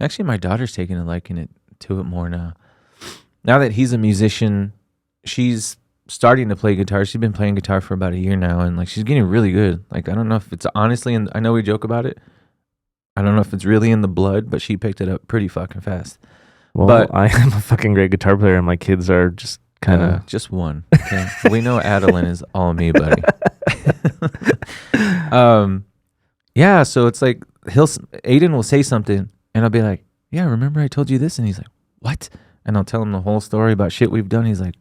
actually my daughter's taking a liking to it more now. Now that he's a musician, she's starting to play guitar. She's been playing guitar for about a year now, and like she's getting really good. Like I don't know if it's honestly, I know we joke about it. I don't know if it's really in the blood, but she picked it up pretty fucking fast. Well, but I am a fucking great guitar player, and my kids are just kind of just one. Okay? We know Adeline is all me, buddy. Yeah. So it's like Aiden will say something, and I'll be like, "Yeah, remember I told you this?" And he's like, "What?" And I'll tell him the whole story about shit we've done. He's like,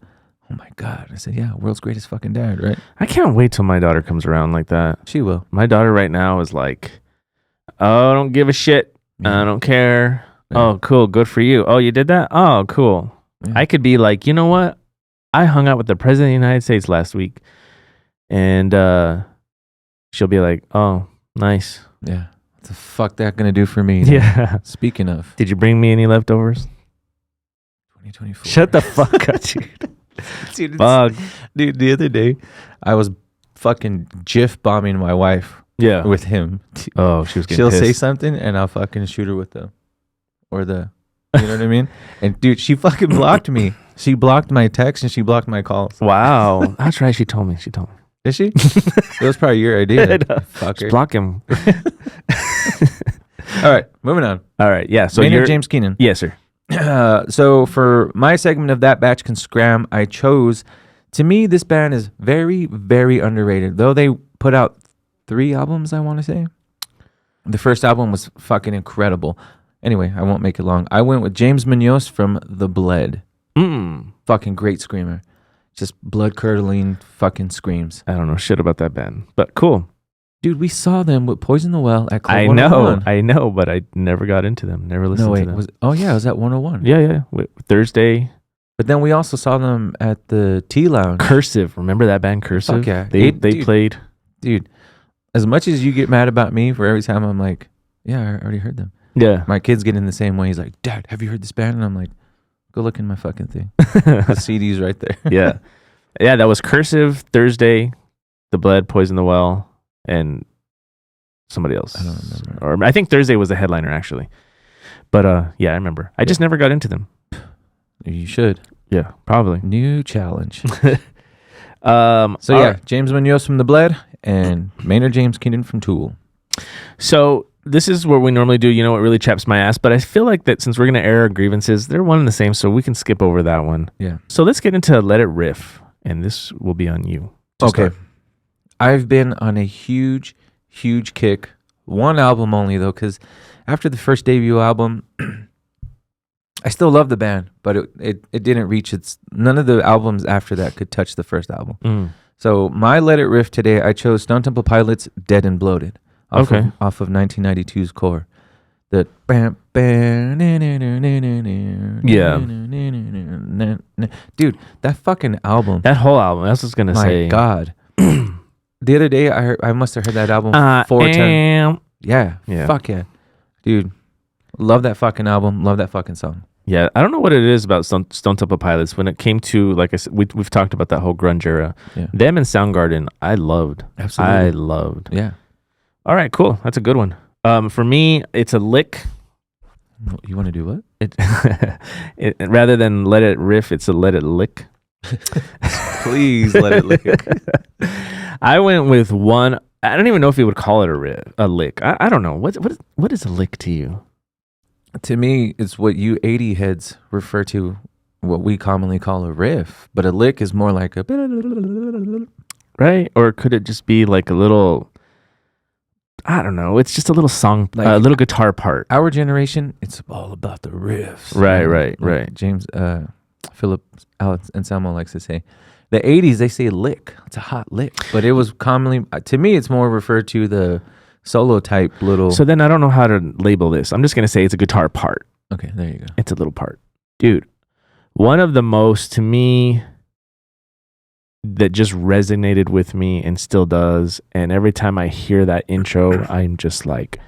"Oh my God." I said, "Yeah, world's greatest fucking dad, right?" I can't wait till my daughter comes around like that. She will. My daughter right now is like, "Oh, I don't give a shit. Yeah. I don't care. Yeah. Oh, cool. Good for you. Oh, you did that? Oh, cool." Yeah. I could be like, you know what? I hung out with the President of the United States last week. And she'll be like, "Oh, nice." Yeah. What the fuck that gonna do for me? Yeah. Speaking of. Did you bring me any leftovers? 2024. Shut the fuck up, dude. Bug. Dude, the other day, I was fucking GIF bombing my wife with him. Oh, she was getting She'll pissed. say something, and I'll fucking shoot her with you know what I mean? And dude, she fucking blocked me. She blocked my text, and she blocked my calls. Wow. That's right. She told me. Did she? It was probably your idea. Fucker. Just block him. All right, moving on. All right. Yeah. So Maynard James Keenan. Yes, sir. So for my segment of That Batch Can Scram, I chose, to me, this band is very, very underrated. Though they put out 3 albums, I want to say. The first album was fucking incredible. Anyway, I won't make it long. I went with James Munoz from The Bled. Fucking great screamer. Just blood-curdling fucking screams. I don't know shit about that band, but cool. Dude, we saw them with Poison the Well at Club I 101. know, but I never got into them. Never listened to them. It was at 101. Yeah. Thursday. But then we also saw them at the Tea Lounge. Cursive. Remember that band, Cursive? Fuck yeah. They Dude, played. Dude, as much as you get mad about me for every time I'm like, yeah, I already heard them. Yeah. My kid's getting the same way. He's like, "Dad, have you heard this band?" And I'm like, go look in my fucking thing. The CD's right there. Yeah. Yeah, that was Cursive, Thursday, The Bled, Poison the Well. and somebody else. I don't remember. Or I think Thursday was the headliner actually. But yeah, I remember. I just never got into them. You should. Yeah, probably. New challenge. So So yeah, James Munoz from The Bled and Maynard James Keenan from Tool. So this is where we normally do, what really chaps my ass. But I feel like that since we're going to air our grievances, they're one and the same, so we can skip over that one. Yeah. So let's get into Let It Riff, and this will be on you. to Okay. start. I've been on a huge kick. One album only though, because after the first debut album, I still love the band, but it didn't reach its. None of the albums after that could touch the first album. Mm. So my Let It Riff today, I chose Stone Temple Pilots' Dead and Bloated off Okay. of 1992's Core. The dude, that fucking album. That whole album, that's what I was going to My say. God. The other day, I must have heard that album 4 times. Yeah, Yeah. fuck yeah. Dude, love that fucking album. Love that fucking song. Yeah, I don't know what it is about Stone Temple Pilots. When it came to, like I said, we've talked about that whole grunge era. Yeah. Them and Soundgarden, I loved. Absolutely. I loved. Yeah. All right, cool. That's a good one. For me, it's a lick. You want to do what? It rather than let it riff, it's a let it lick. Please let it lick. I went with one. I don't even know if you would call it a lick. I don't know. What is a lick to you? To me, it's what you 80 heads refer to, what we commonly call a riff. But a lick is more like a... Right? Or could it just be like a little... I don't know. It's just a little song, Like- a little guitar part. Our generation, it's all about the riffs. Right, You know, right, like right. James, Philip, Alex, and Samuel likes to say. The 80s, they say lick. It's a hot lick. But it was commonly... To me, it's more referred to the solo type little... So then I don't know how to label this. I'm just going to say it's a guitar part. Okay, there you go. It's a little part. Dude, one of the most, to me, that just resonated with me and still does. And every time I hear that intro, I'm just like,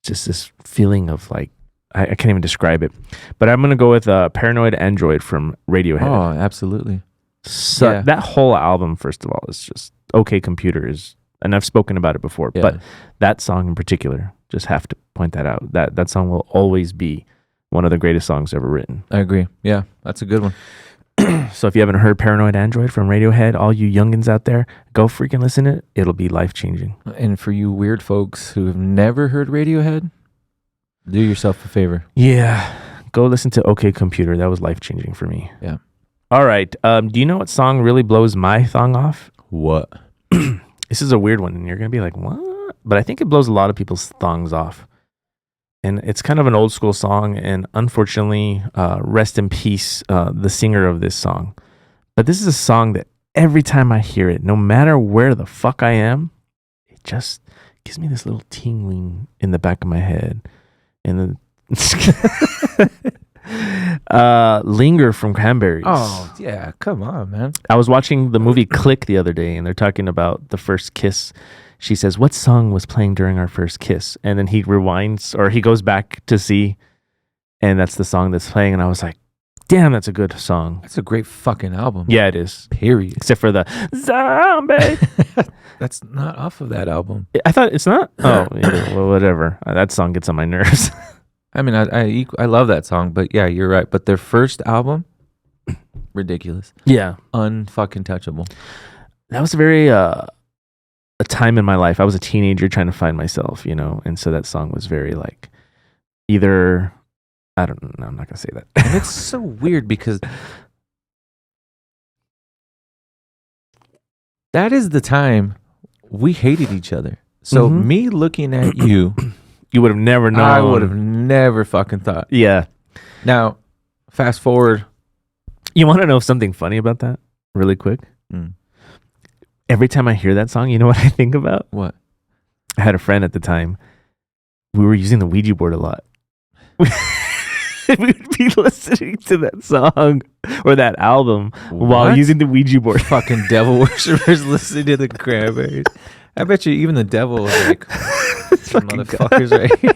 just this feeling of like, I can't even describe it. But I'm going to go with Paranoid Android from Radiohead. Oh, absolutely. So yeah. that whole album, first of all, is just OK Computer is, and I've spoken about it before, Yeah. but that song in particular, just have to point that out. That song will always be one of the greatest songs ever written. I agree. Yeah, that's a good one. So if you haven't heard Paranoid Android from Radiohead, all you youngins out there, go freaking listen to it. It'll be life-changing. And for you weird folks who have never heard Radiohead, do yourself a favor. Yeah. Go listen to OK Computer. That was life-changing for me. Yeah. All right. Do you know what song really blows my thong off? What? This is a weird one, and you're going to be like, what? But I think it blows a lot of people's thongs off. And it's kind of an old school song, and unfortunately, rest in peace, the singer of this song. But this is a song that every time I hear it, no matter where the fuck I am, it just gives me this little tingling in the back of my head. And then Linger from Cranberries. Oh, yeah. Come on, man. I was watching the movie Click the other day, and they're talking about the first kiss. She says, what song was playing during our first kiss? And then he rewinds, or he goes back to see, and that's the song that's playing. And I was like, damn, that's a good song. That's a great fucking album. Yeah, it is. Period. Except for the zombie. That's not off of that album. I thought it's not? Oh, yeah, well, whatever. That song gets on my nerves. I mean, I love that song, but yeah, you're right. But their first album, ridiculous. Yeah. Unfucking touchable. That was very... a time in my life. I was a teenager trying to find myself, and so that song was very like either, I don't know, I'm not gonna say that. And it's so weird because that is the time we hated each other. So Mhm. me looking at you, You would have never known. I would have never fucking thought. Yeah. Now, fast forward. You want to know something funny about that really quick? Every time I hear that song, you know what I think about? What? I had a friend at the time. We were using the Ouija board a lot. We would be listening to that song or that album while What? using the Ouija board. Fucking devil worshippers listening to the Cranberries. I bet you even the devil was like, "Some motherfuckers right here."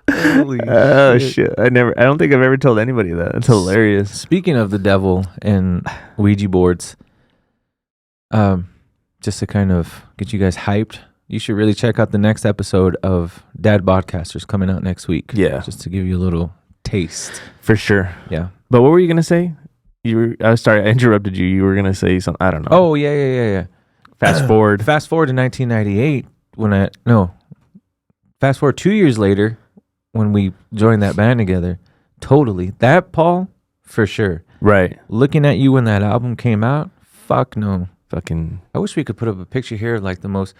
Holy Oh shit! I don't think I've ever told anybody that. It's hilarious. Speaking of the devil and Ouija boards, Just to kind of get you guys hyped, you should really check out the next episode of Dad Podcasters coming out next week. Yeah. Just to give you a little taste. For sure. Yeah. But what were you gonna say? Sorry, I interrupted you. You were gonna say something. I don't know. Oh, yeah. Fast forward. Fast forward to 1998 fast forward 2 years later when we joined that band together. Totally. That, Paul, for sure. Right. Looking at you when that album came out, fuck no. Fucking. I wish we could put up a picture here of like the most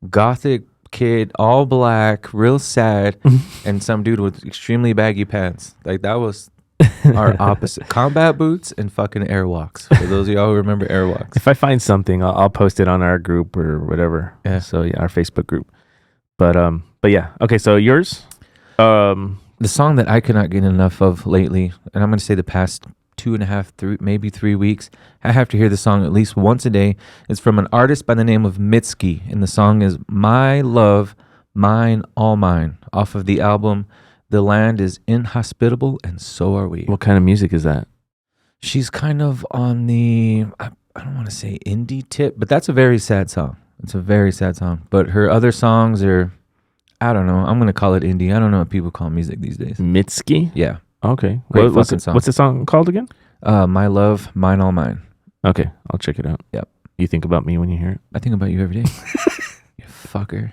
gothic kid, all black, real sad, and some dude with extremely baggy pants. Like that was our opposite. Combat boots and fucking airwalks. For those of y'all who remember airwalks. If I find something, I'll post it on our group or whatever. Yeah. So yeah, our Facebook group. But yeah. Okay. So yours. The song that I could not get enough of lately, and I'm going to say the past 2.5, maybe 3 weeks, I have to hear the song at least once a day. It's from an artist by the name of Mitski, and the song is My Love, Mine, All Mine, off of the album The Land is Inhospitable and So Are We. What kind of music is that? She's kind of on the, I don't want to say indie tip, but that's a very sad song. It's a very sad song. But her other songs are, I don't know, I'm going to call it indie. I don't know what people call music these days. Mitski? Yeah. Okay. Great What's fucking song. What's the song called again? My Love, Mine, All Mine. Okay. I'll check it out. Yep. You think about me when you hear it? I think about you every day. You fucker.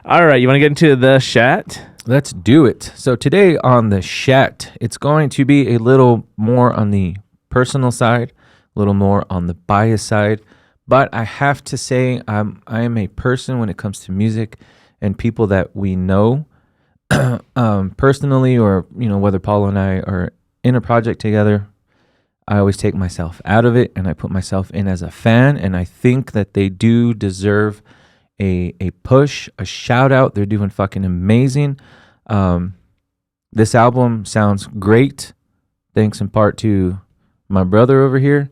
All right. You want to get into the chat? Let's do it. So today on the chat, it's going to be a little more on the personal side, a little more on the bias side. But I have to say, I am a person when it comes to music and people that we know personally, or whether Paul and I are in a project together. I always take myself out of it and I put myself in as a fan, and I think that they do deserve a push, a shout out. They're doing fucking amazing. This album sounds great, thanks in part to my brother over here.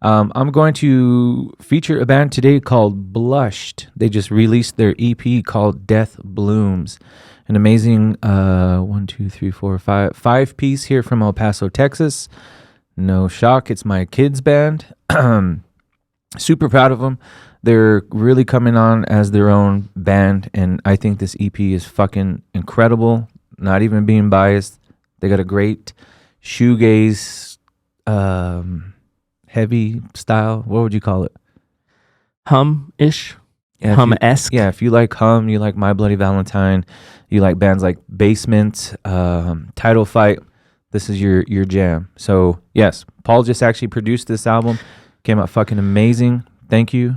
I'm going to feature a band today called Blushed. They just released their EP called Death Blooms. An amazing 5-piece here from El Paso, Texas. No shock, it's my kids' band. Super proud of them. They're really coming on as their own band, and I think this EP is fucking incredible. Not even being biased. They got a great shoegaze, heavy style. What would you call it? Hum-ish? Yeah, Hum-esque? If you like Hum, you like My Bloody Valentine, you like bands like Basement, Title Fight, this is your jam. So, yes, Paul just actually produced this album. Came out fucking amazing. Thank you.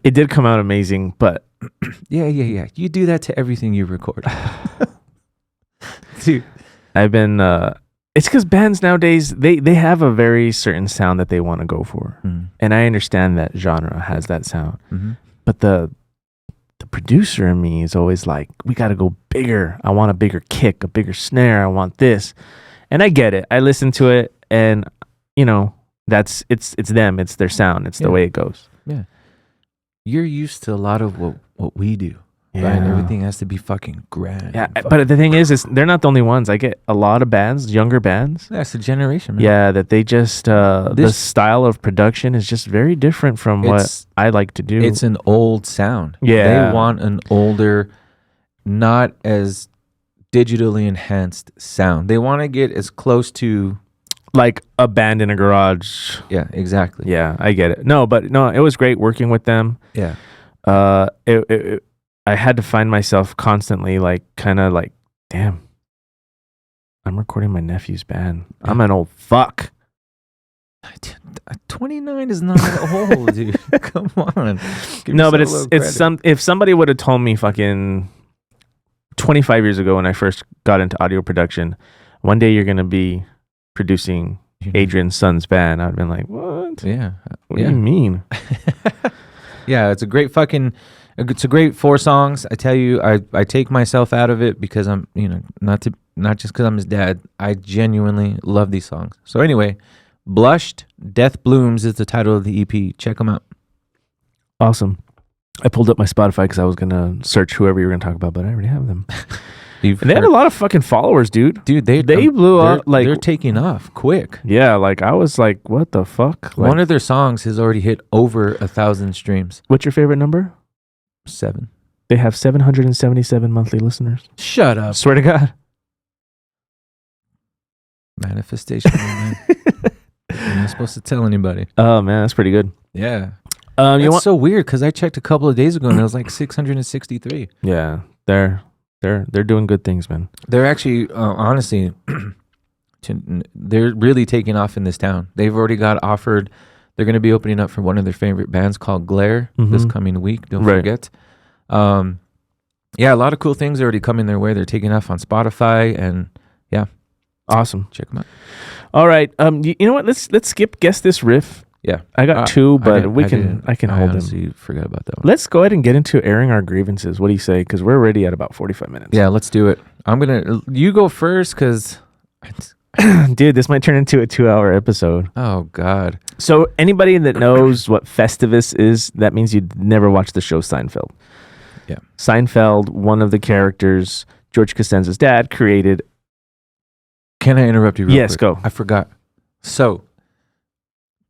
It did come out amazing, but... Yeah. You do that to everything you record. Dude. I've been... it's because bands nowadays, they have a very certain sound that they want to go for. Mm. And I understand that genre has that sound. Mm-hmm. But the producer in me is always like, we got to go bigger. I want a bigger kick, a bigger snare. I want this. And I get it. I listen to it, and, it's them. It's their sound. It's the way it goes. Yeah. You're used to a lot of what we do. Yeah. Right? And everything has to be fucking grand. Yeah, but the thing is they're not the only ones. I get a lot of bands, younger bands. That's a generation, man. Yeah, that they just the style of production is just very different from what I like to do. It's an old sound. Yeah. They want an older, not as digitally enhanced sound. They want to get as close to like a band in a garage. Yeah, exactly. Yeah, I get it. It was great working with them. Yeah. I had to find myself constantly damn, I'm recording my nephew's band. I'm an old fuck. 29 is not old, dude. Come on. No, but if somebody would have told me fucking 25 years ago when I first got into audio production, one day you're going to be producing Adrian's son's band, I'd been like, what? Yeah. What do you mean? Yeah, it's a great 4 songs. I tell you, I take myself out of it because I'm, not just because I'm his dad. I genuinely love these songs. So anyway, Blushed, Death Blooms is the title of the EP. Check them out. Awesome. I pulled up my Spotify because I was going to search whoever you were going to talk about, but I already have them. You've And they had a lot of fucking followers, dude. dude. They blew they're- up, like- they're taking off quick. Yeah, like I was like, what the fuck? Like, One of their songs has already hit over 1,000 streams. what's your favorite number? 7. They have 777 monthly listeners. Shut up. Swear to God. Manifestation. Man. You're not supposed to tell anybody. Oh man, that's pretty good. Yeah. You It's want? so weird because I checked a couple of days ago and it was like 663. Yeah, they're doing good things, man. They're actually, honestly, they're really taking off in this town. They've already got offered. They're going to be opening up for one of their favorite bands called Glare this coming week. Don't forget. Yeah, a lot of cool things are already coming their way. They're taking off on Spotify and yeah, Awesome. check them out. All right. You know what? Let's skip guess this riff. Yeah, I got two, but I can hold them. honestly forgot about that one. Let's go ahead and get into airing our grievances. What do you say? Because we're already at about 45 minutes. Yeah, let's do it. You go first because, Dude, this might turn into a 2-hour episode. oh God. So anybody that knows what Festivus is, that means you'd never watched the show Seinfeld. Yeah. Seinfeld, one of the characters, George Costanza's dad, created. Can I interrupt you real Yes, quick? go. I forgot. So,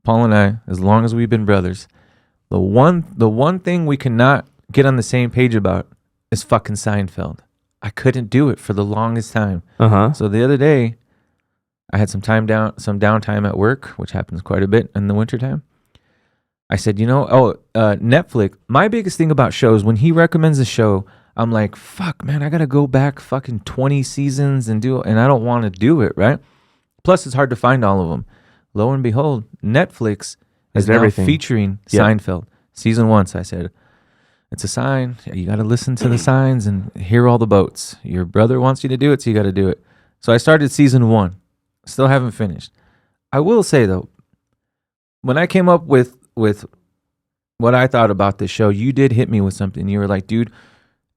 Paul and I, as long as we've been brothers, the one thing we cannot get on the same page about is fucking Seinfeld. I couldn't do it for the longest time. Uh-huh. So the other day, I had some downtime at work, which happens quite a bit in the wintertime. I said, Netflix, my biggest thing about shows, when he recommends a show, I'm like, fuck, man, I got to go back fucking 20 seasons and I don't want to do it, right? Plus, it's hard to find all of them. Lo and behold, Netflix is now everything. featuring Yep. Seinfeld. Season 1, so I said, it's a sign. You got to listen to the signs and hear all the boats. Your brother wants you to do it, so you got to do it. So I started season 1. Still haven't finished. I will say, though, when I came up with what I thought about this show, you did hit me with something. You were like, dude,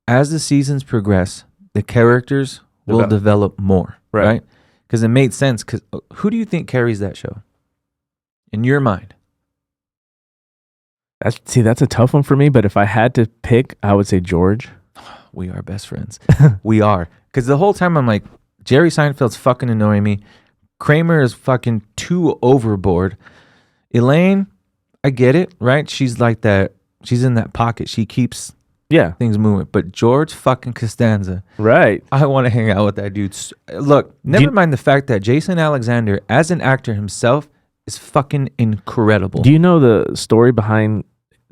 as the seasons progress, the characters will develop more, right? Because it made sense. Because who do you think carries that show in your mind? That's a tough one for me, but if I had to pick, I would say George. We are best friends. We are. Because the whole time I'm like, Jerry Seinfeld's fucking annoying me. Kramer is fucking too overboard. Elaine, I get it, right? She's like that. She's in that pocket. She keeps things moving. But George fucking Costanza. Right. I want to hang out with that dude. Look, never mind the fact that Jason Alexander, as an actor himself, is fucking incredible. Do you know the story behind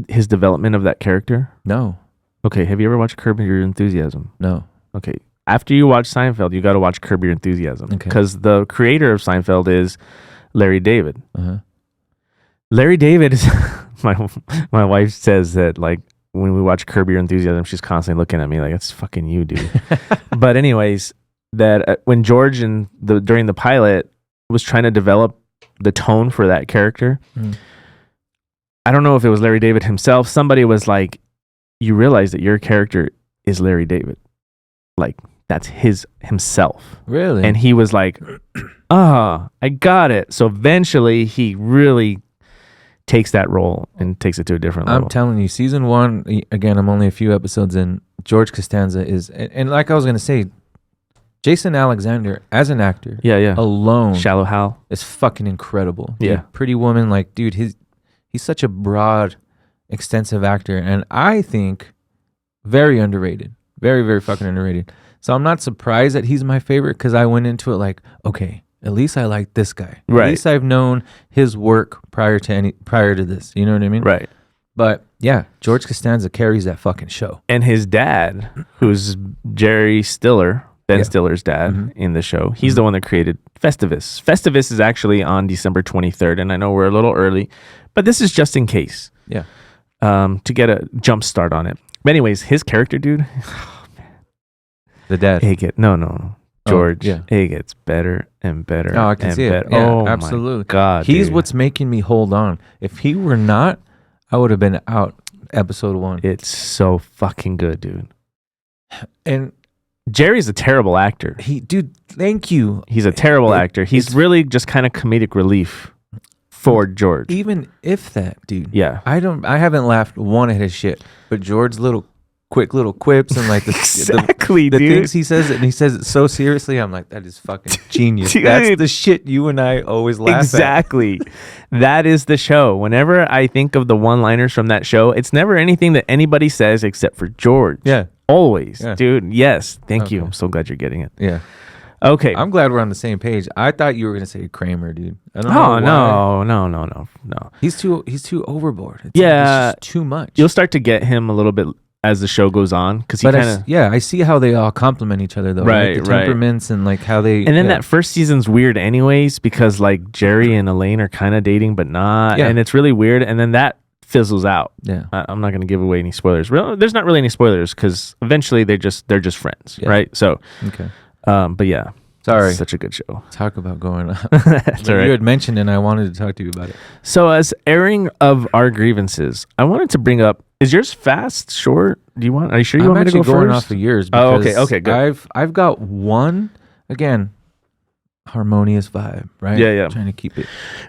his development of that character? No. Okay, have you ever watched Curb Your Enthusiasm? No. Okay, after you watch Seinfeld, you got to watch Curb Your Enthusiasm. Okay. Because the creator of Seinfeld is Larry David. Uh-huh. Larry David is... my wife says that, like, when we watch Curb Your Enthusiasm, she's constantly looking at me like, that's fucking you, dude. But anyways, that when George during the pilot was trying to develop the tone for that character, I don't know if it was Larry David himself. Somebody was like, you realize that your character is Larry David. Like, that's himself. Really? And he was like, I got it. So eventually he really takes that role and takes it to a different level. I'm telling you, season 1, again, I'm only a few episodes in. George Costanza is, and like I was going to say, Jason Alexander as an actor, alone, Shallow Hal is fucking incredible. Yeah. Dude, Pretty Woman, like, dude, he's such a broad, extensive actor, and I think very underrated, very, very fucking underrated. So I'm not surprised that he's my favorite because I went into it like, okay, at least I like this guy. Right. At least I've known his work prior to this. You know what I mean? Right. But yeah, George Costanza carries that fucking show. And his dad, who's Jerry Stiller, Ben Stiller's dad in the show, he's the one that created Festivus. Festivus is actually on December 23rd, and I know we're a little early, but this is just in case. Yeah. To get a jump start on it. But anyways, his character, dude. The dad. No. George. yeah. It gets better and better. Oh, I can and see better. it. Yeah, Oh, absolutely. my God. He's dude. what's making me hold on. If he were not, I would have been out episode 1. It's so fucking good, dude. And Jerry's a terrible actor. dude, thank you. He's a terrible actor. He's really just kind of comedic relief for George. Even if that, dude. Yeah. I haven't laughed one at his shit, but George's little quick little quips and like the Exactly, the dude. things he says, and he says it so seriously. I'm like, that is fucking genius. Dude. That's the shit you and I always laugh Exactly. That is the show. Whenever I think of the one-liners from that show, it's never anything that anybody says except for George. Yeah. Always. Yeah. Dude, yes. Thank you. Okay. I'm so glad you're getting it. at. Yeah. Okay. I'm glad we're on the same page. I thought you were gonna say Kramer, dude. I don't know Oh, why. no. He's too overboard. Yeah. it's just too much. You'll start to get him a little bit as the show goes on because he But kind of... I see how they all complement each other though. Right, The right. temperaments and like how they. And then yeah. that first season's weird anyways because like Jerry and Elaine are kind of dating but not. Yeah. And it's really weird. And then that fizzles out. Yeah. I'm not going to give away any spoilers. There's not really any spoilers because eventually they're just friends, Yeah. right? So, Okay. but yeah. Sorry. It's such a good show. Talk about going up. That's all You right. had mentioned it and I wanted to talk to you about it. So as airing of our grievances, I wanted to bring up, is yours fast, short? Are you sure you I'm want me to actually go going first? off of yours. Oh, Because okay, good. I've got one, again, harmonious vibe, right? Yeah. Trying to keep it.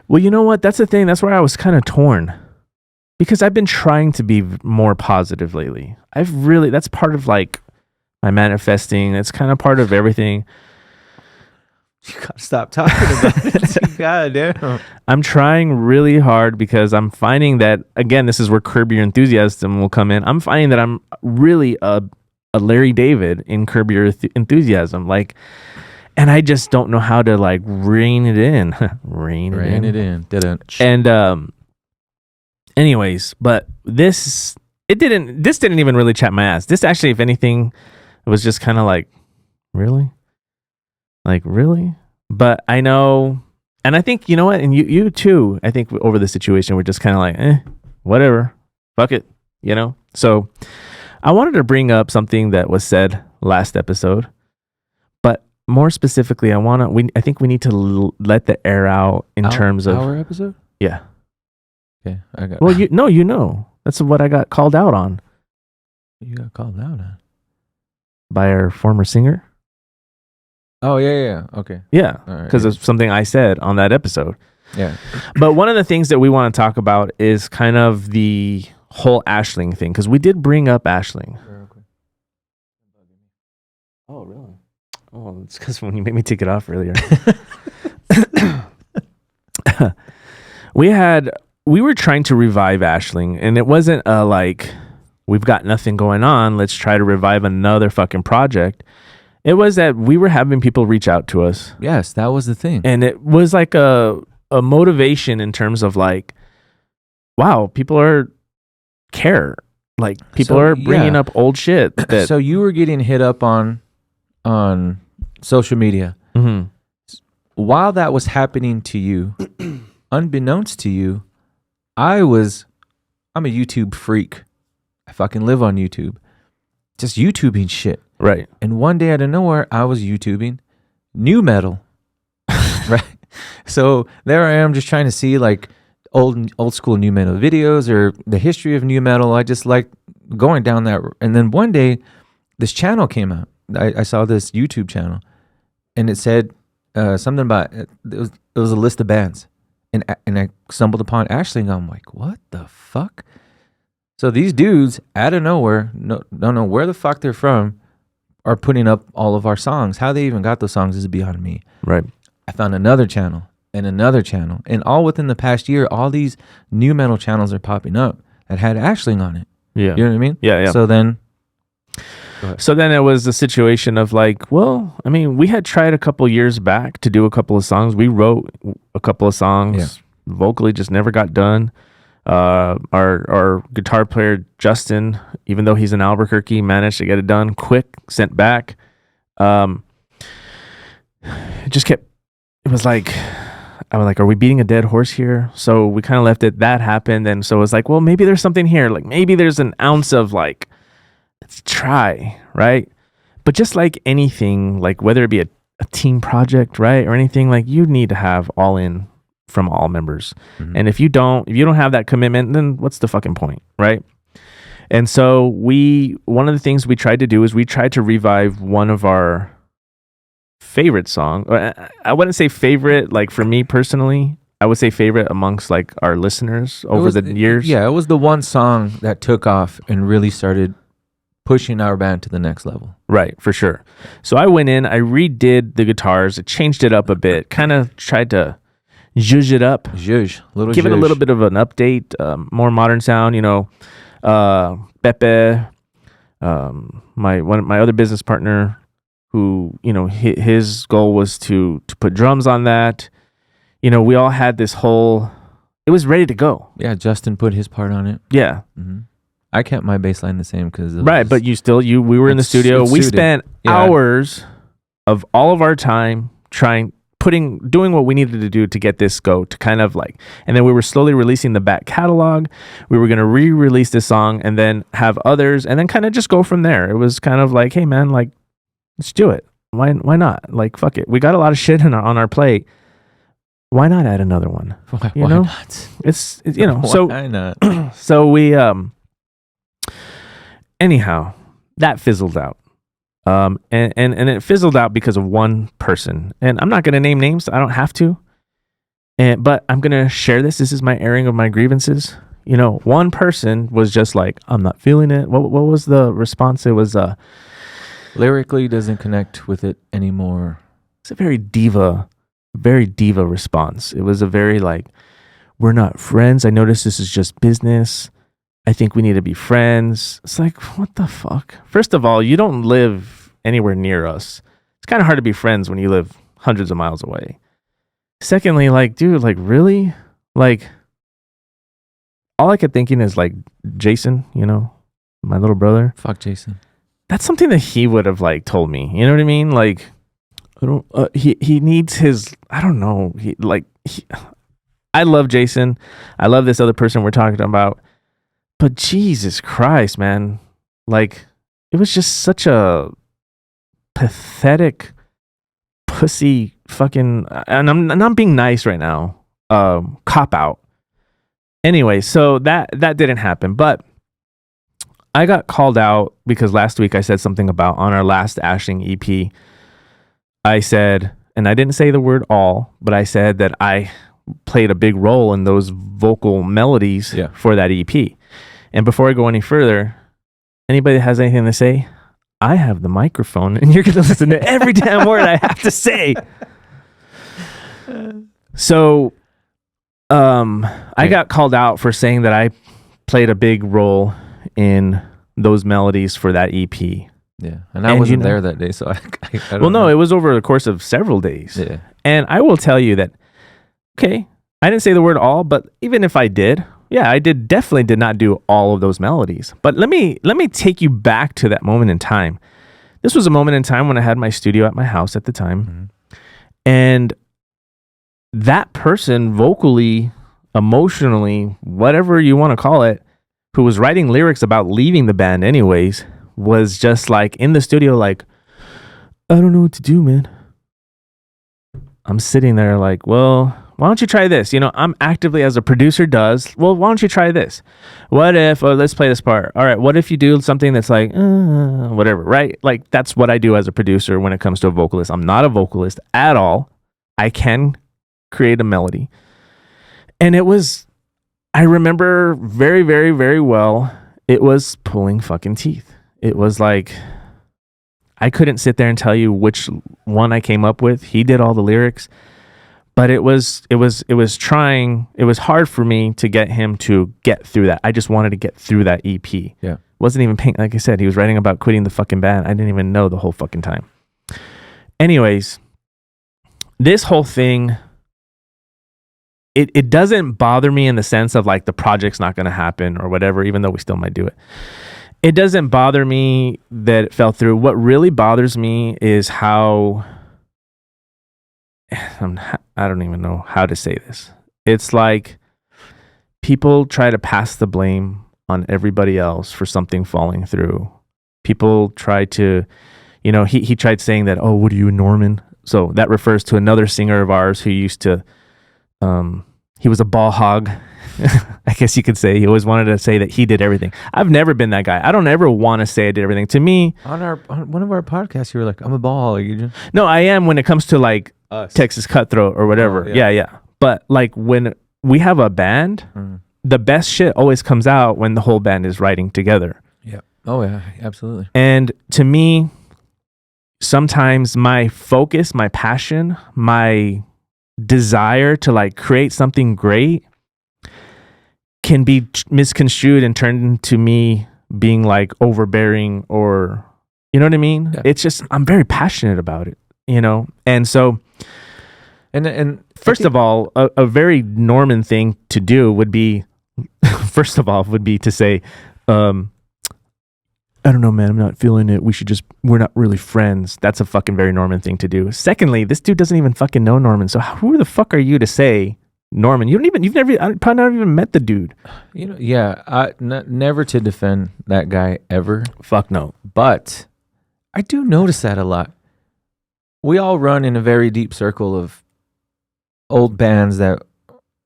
Well, you know what? That's the thing. That's where I was kind of torn because I've been trying to be more positive lately. That's part of like my manifesting. It's kind of part of everything. You gotta stop talking about it. God damn. I'm trying really hard because I'm finding that, again, this is where Curb Your Enthusiasm will come in. I'm finding that I'm really a Larry David in Curb Your Enthusiasm. Like, and I just don't know how to like rein it in. rein it in. Didn't. And anyways, but this didn't even really chat my ass. This actually, if anything, it was just kind of like, really? Like, really? But I know, and I think, you know what, and you too, I think over the situation, we're just kind of like, whatever, fuck it, you know? So I wanted to bring up something that was said last episode, but more specifically, I think we need to let the air out in terms of... Our episode? Yeah. Okay, I got. Well, you know. That's what I got called out on You got called out on. by our former singer. Oh yeah. Okay. Yeah, All right, because yeah. of something I said on that episode. Yeah. But one of the things that we want to talk about is kind of the whole Aisling thing, because we did bring up Aisling. Oh, really? Oh, it's because when you made me take it off earlier. We were trying to revive Aisling, and it wasn't like, we've got nothing going on, let's try to revive another fucking project. It was that we were having people reach out to us. Yes, that was the thing. And it was like a motivation in terms of like, wow, people care. Like people are bringing up old shit. That, So you were getting hit up on social media. Mhm. While that was happening to you, unbeknownst to you, I'm a YouTube freak. I fucking live on YouTube. Just YouTubing shit. Right. And one day out of nowhere, I was YouTubing new metal. Right. So there I am just trying to see like old school new metal videos or the history of new metal. I just like going down that. And then one day this channel came out. I saw this YouTube channel and it said something about, it was a list of bands. And I stumbled upon Aisling. I'm like, what the fuck? So these dudes out of nowhere, don't know where the fuck they're from, are putting up all of our songs. How they even got those songs is beyond me. Right. I found another channel and another channel. And all within the past year, all these new metal channels are popping up that had Aisling on it. Yeah. You know what I mean? Yeah. So then... So then it was a situation of like, well, I mean, we had tried a couple years back to do a couple of songs. We wrote a couple of songs vocally, just never got done. Our guitar player, Justin, even though he's in Albuquerque, managed to get it done quick, sent back. It just kept, it was like, I was like, are we beating a dead horse here? So we kind of left it. That happened. And so it was like, well, maybe there's something here. Like maybe there's an ounce of like, let's try, right? But just like anything, like whether it be a team project, right, or anything, like you need to have all in from all members. Mhm. And if you don't have that commitment, then what's the fucking point, right? And so one of the things we tried to do is we tried to revive one of our favorite songs. I wouldn't say favorite, like for me personally, I would say favorite amongst like our listeners over the years. Yeah, it was the one song that took off and really started pushing our band to the next level. Right, for sure. So I went in, I redid the guitars, I changed it up a bit, kind of tried to zhuzh it up, give it a little bit of an update, more modern sound. Pepe, my other business partner, who his goal was to put drums on that. We all had this whole. It was ready to go. Yeah, Justin put his part on it. Yeah. Mm-hmm. I kept my bass line the same because right, but we were in the studio. We spent hours of all of our time doing what we needed to do to get this go to kind of like, and then we were slowly releasing the back catalog. We were going to re-release this song and then have others and then kind of just go from there. It was kind of like, hey man, like, let's do it. Why not? Like, fuck it. We got a lot of shit on our plate. Why not add another one? Why not? It's so why not? So we anyhow, that fizzled out. And it fizzled out because of one person. And I'm not going to name names. I don't have to. But I'm going to share this. This is my airing of my grievances. One person was just like, I'm not feeling it. What was the response? It was lyrically doesn't connect with it anymore. It's a very diva response. It was a very like, we're not friends. I notice this is just business. I think we need to be friends. It's like, what the fuck? First of all, you don't live anywhere near us. It's kind of hard to be friends when you live hundreds of miles away. Secondly, like, dude, like, really? Like, all I kept thinking is like, Jason, my little brother. Fuck Jason. That's something that he would have like told me. You know what I mean? Like, he needs his, I don't know. I love Jason. I love this other person we're talking about. But Jesus Christ, man. Like, it was just such a pathetic pussy fucking, and I'm being nice right now, cop out. Anyway, so that didn't happen. But I got called out because last week I said something about on our last Ashing EP. I said, and I didn't say the word all, but I said that I played a big role in those vocal melodies for that EP. And before I go any further, anybody that has anything to say, I have the microphone and you're going to listen to every damn word I have to say. So I got called out for saying that I played a big role in those melodies for that EP. Yeah, and I wasn't there that day, so I don't know. No, it was over the course of several days. Yeah. And I will tell you that, okay, I didn't say the word all, but even if I did, I definitely did not do all of those melodies. But let me take you back to that moment in time. This was a moment in time when I had my studio at my house at the time. Mm-hmm. And that person vocally, emotionally, whatever you want to call it, who was writing lyrics about leaving the band anyways, was just like in the studio like, I don't know what to do, man. I'm sitting there like, well, why don't you try this? I'm actively, as a producer does, well, why don't you try this? What if, let's play this part. All right, what if you do something that's like, whatever, right? Like, that's what I do as a producer when it comes to a vocalist. I'm not a vocalist at all. I can create a melody. And I remember very, very, very well, it was pulling fucking teeth. It was like, I couldn't sit there and tell you which one I came up with. He did all the lyrics, but it was hard for me to get him to get through that. I just wanted to get through that EP. Yeah. Wasn't even paying, like I said, he was writing about quitting the fucking band. I didn't even know the whole fucking time. Anyways, this whole thing, it doesn't bother me in the sense of like the project's not going to happen or whatever, even though we still might do it. It doesn't bother me that it fell through. What really bothers me is how, I don't even know how to say this. It's like people try to pass the blame on everybody else for something falling through. People try to, he tried saying that, oh, what are you, Norman? So that refers to another singer of ours who used to, he was a ball hog. I guess you could say. He always wanted to say that he did everything. I've never been that guy. I don't ever want to say I did everything. To me, on one of our podcasts, you were like, "I'm a ball hog." No, I am when it comes to like us. Texas Cutthroat or whatever. Yeah. But like when we have a band, the best shit always comes out when the whole band is writing together. Yeah. Oh yeah, absolutely. And to me, sometimes my focus, my passion, my desire to like create something great can be misconstrued and turned into me being like overbearing, or you know what I mean? Yeah. It's just I'm very passionate about it, you know? And so And first of all, a very Norman thing to do would be first of all would be to say, I don't know, man, I'm not feeling it. We're not really friends. That's a fucking very Norman thing to do. Secondly, this dude doesn't even fucking know Norman. So who the fuck are you to say Norman? You've probably not even met the dude. you know, yeah, never to defend that guy ever, Fuck no. but I do notice that a lot. We all run in a very deep circle of old bands that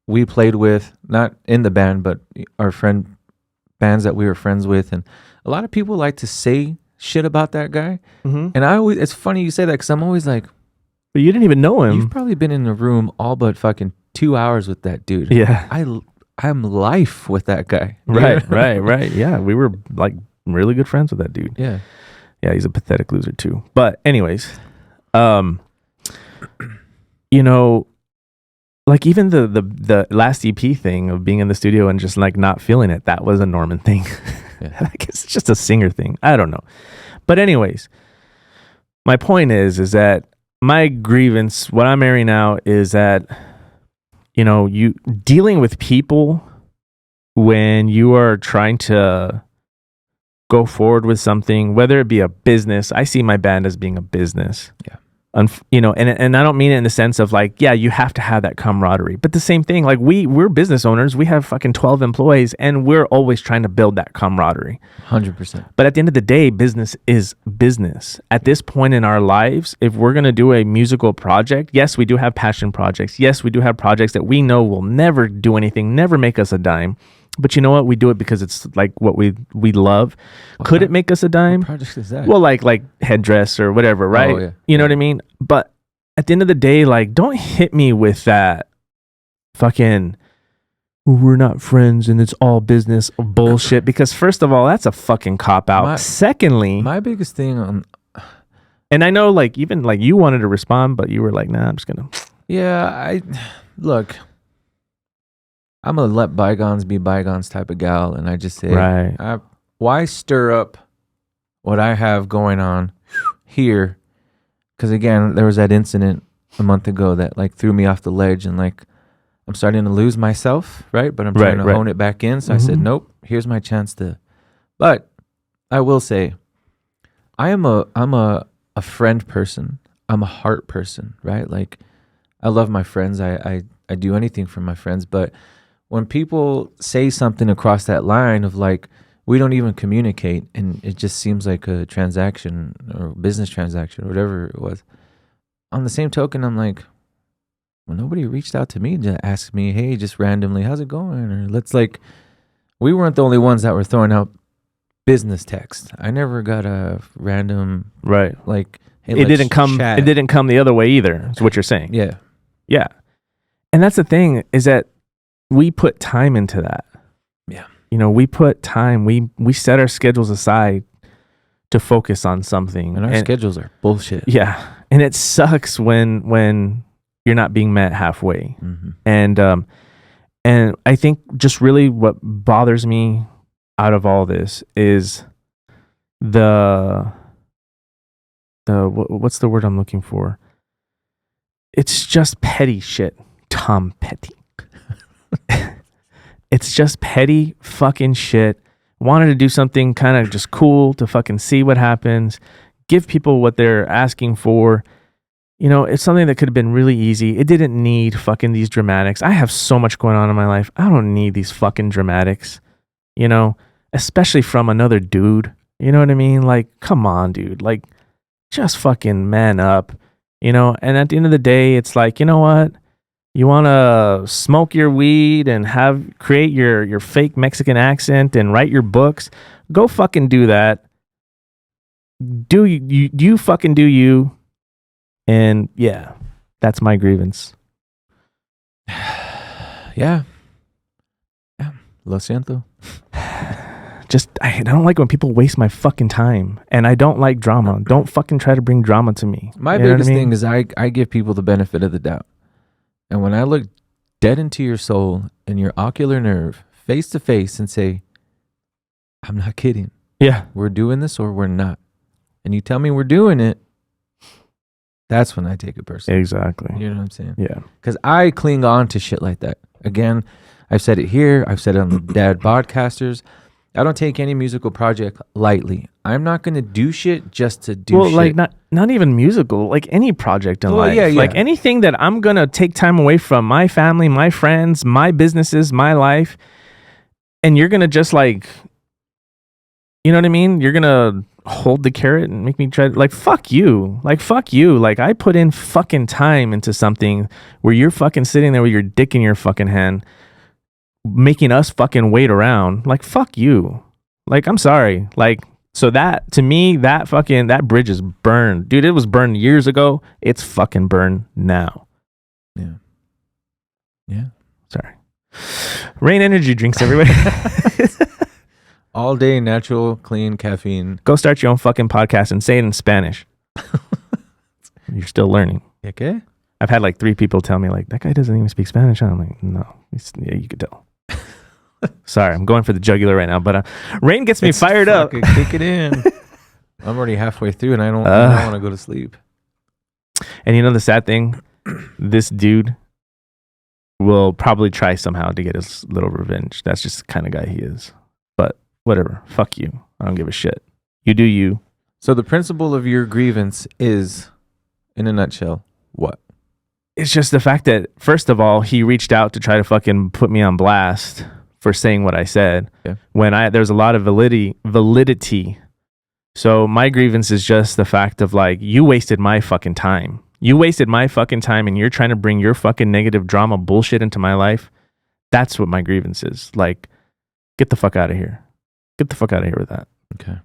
we played with, not in the band, but our friend bands that we were friends with, and a lot of people like to say shit about that guy. Mm-hmm. And it's funny you say that because I'm always like, But you didn't even know him. you've probably been in the room all but fucking 2 hours with that dude. Yeah. I'm life with that guy. Right. Yeah, we were like really good friends with that dude. Yeah. Yeah, he's a pathetic loser too. But anyways, you know, like even the last EP thing of being in the studio and just like not feeling it, that was a Norman thing. Yeah. I guess it's just a singer thing. I don't know. But anyways, my point is that my grievance, what I'm airing out is that, you know, you dealing with people when you are trying to go forward with something, whether it be a business. I see my band as being a business. Yeah. You know, and I don't mean it in the sense of like, yeah, you have to have that camaraderie, but the same thing, like we're business owners, we have fucking 12 employees and we're always trying to build that camaraderie. 100%. But at the end of the day, business is business. At this point in our lives, if we're going to do a musical project, yes, we do have passion projects. Yes, we do have projects that we know will never do anything, never make us a dime. But you know what? We do it because it's like what we love. Could it make us a dime? What project is that? Well, like headdress or whatever, right? yeah. You know what I mean? But at the end of the day, like, don't hit me with that fucking we're not friends and it's all business bullshit. Because first of all, that's a fucking cop out. Secondly, my biggest thing on, and I know like even like you wanted to respond, but you were like, nah, I'm just gonna. yeah, look, I'm a let bygones be bygones type of gal, and I just say, right. Why stir up what I have going on here? Because again, there was that incident a month ago that like threw me off the ledge, and like I'm starting to lose myself, right? But I'm trying to hone it back in. So I said, nope, here's my chance to. But I will say, I'm a friend person. I'm a heart person, right? Like I love my friends. I do anything for my friends, but when people say something across that line of like, we don't even communicate and it just seems like a transaction or business transaction or whatever it was. On the same token, I'm like, well, nobody reached out to me to ask me, hey, just randomly, how's it going? Or let's like, we weren't the only ones that were throwing out business text. I never got a random, Right. like, hey, It didn't come. It didn't come the other way either. Is what you're saying. Yeah. Yeah. And that's the thing is that we put time into that. Yeah. You know, we put time, we set our schedules aside to focus on something. And our schedules are bullshit. Yeah. And it sucks when you're not being met halfway. Mm-hmm. And I think just really what bothers me out of all this is what's the word I'm looking for? It's just petty shit. Tom Petty. It's just petty fucking shit. Wanted to do something kind of just cool to fucking see what happens. Give people what they're asking for. You know, it's something that could have been really easy. It didn't need fucking these dramatics. I have so much going on in my life. I don't need these fucking dramatics. You know, especially from another dude. You know what I mean? Like, come on, dude. Like, just fucking man up. You know, and at the end of the day, it's like, you know what? You want to smoke your weed and create your fake Mexican accent and write your books? Go fucking do that. Do you fucking do you? And yeah, that's my grievance. Yeah. Lo siento. I don't like when people waste my fucking time, and I don't like drama. Don't fucking try to bring drama to me. My You know what biggest I mean? thing is I give people the benefit of the doubt. And when I look dead into your soul and your ocular nerve, face to face, and say, I'm not kidding. Yeah. We're doing this or we're not. And you tell me we're doing it, that's when I take it personally. Exactly. You know what I'm saying? Yeah. Because I cling on to shit like that. Again, I've said it here. I've said it on the Dad Podcasters. I don't take any musical project lightly. I'm not going to do shit just to do shit. Well, like not even musical, like any project in life. Yeah. Like anything that I'm going to take time away from my family, my friends, my businesses, my life. And you're going to just like, you know what I mean? You're going to hold the carrot and make me try, like, fuck you. Like, fuck you. Like, I put in fucking time into something where you're fucking sitting there with your dick in your fucking hand, making us fucking wait around. Like, fuck you. Like, I'm sorry. Like, so that, to me, that bridge is burned. Dude, it was burned years ago. It's fucking burned now. Yeah. Yeah. Sorry. Rain energy drinks, everybody. All day, natural, clean caffeine. Go start your own fucking podcast and say it in Spanish. You're still learning. Okay. I've had like 3 people tell me like, that guy doesn't even speak Spanish. I'm like, no. Yeah, you could tell. Sorry, I'm going for the jugular right now, but rain gets me fired up. Kick it in. I'm already halfway through and I don't want to go to sleep. And you know the sad thing? This dude will probably try somehow to get his little revenge. That's just the kind of guy he is. But whatever. Fuck you. I don't give a shit. You do you. So the principle of your grievance is, in a nutshell, what? It's just the fact that, first of all, he reached out to try to fucking put me on blast for saying what I said. Yeah. When there's a lot of validity. So my grievance is just the fact of like, you wasted my fucking time. You wasted my fucking time and you're trying to bring your fucking negative drama bullshit into my life. That's what my grievance is. Like, get the fuck out of here. Get the fuck out of here with that. Okay.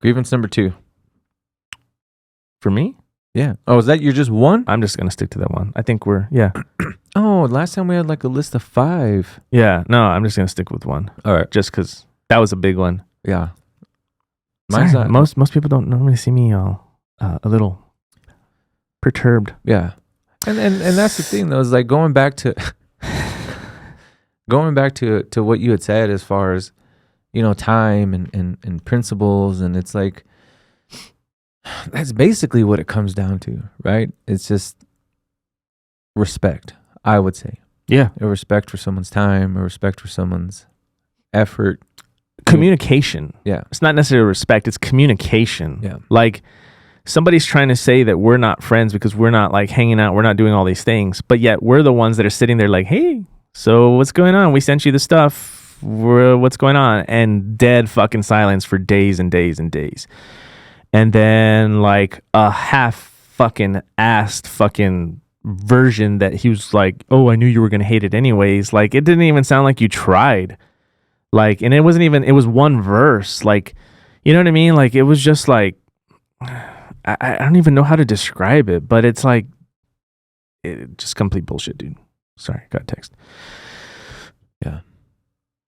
Grievance number 2. For me? Yeah. Oh, is that you're just one? I'm just going to stick to that one. I think yeah. Oh, last time we had like a list of 5. Yeah. No, I'm just going to stick with one. All right. Just because that was a big one. Yeah. Sorry, Mine's not. most people don't normally see me all a little perturbed. Yeah. And that's the thing though, is like going back to what you had said as far as, you know, time and principles, and it's like that's basically what it comes down to, right? It's just respect, I would say. Yeah. A respect for someone's time, a respect for someone's effort. Communication. Yeah. It's not necessarily respect, it's communication. Yeah. Like somebody's trying to say that we're not friends because we're not like hanging out, we're not doing all these things, but yet we're the ones that are sitting there like, hey, so what's going on? We sent you the stuff. What's going on? And dead fucking silence for days and days and days. And then like a half fucking assed fucking version that he was like, oh, I knew you were going to hate it anyways. Like it didn't even sound like you tried. Like, and it wasn't even, it was one verse. Like, you know what I mean? Like it was just like, I don't even know how to describe it, but it's like, it just complete bullshit, dude. Sorry, got a text. Yeah.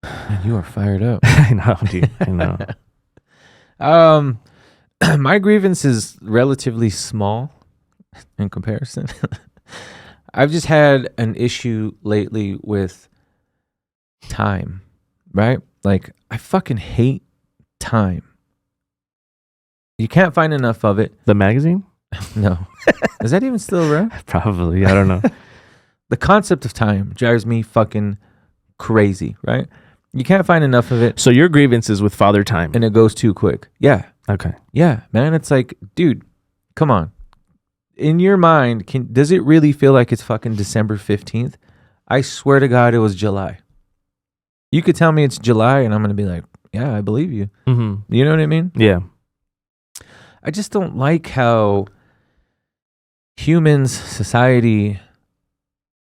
Man, you are fired up. I know, dude. I know. My grievance is relatively small in comparison. I've just had an issue lately with time, right? Like, I fucking hate time. You can't find enough of it. The magazine? No. Is that even still around? Probably. I don't know. The concept of time drives me fucking crazy, right? You can't find enough of it. So your grievance is with Father Time. And it goes too quick. Yeah. Okay. Yeah, man. It's like, dude, come on. In your mind, does it really feel like it's fucking December 15th? I swear to God, it was July. You could tell me it's July and I'm going to be like, yeah, I believe you. Mm-hmm. You know what I mean? Yeah. I just don't like how humans, society,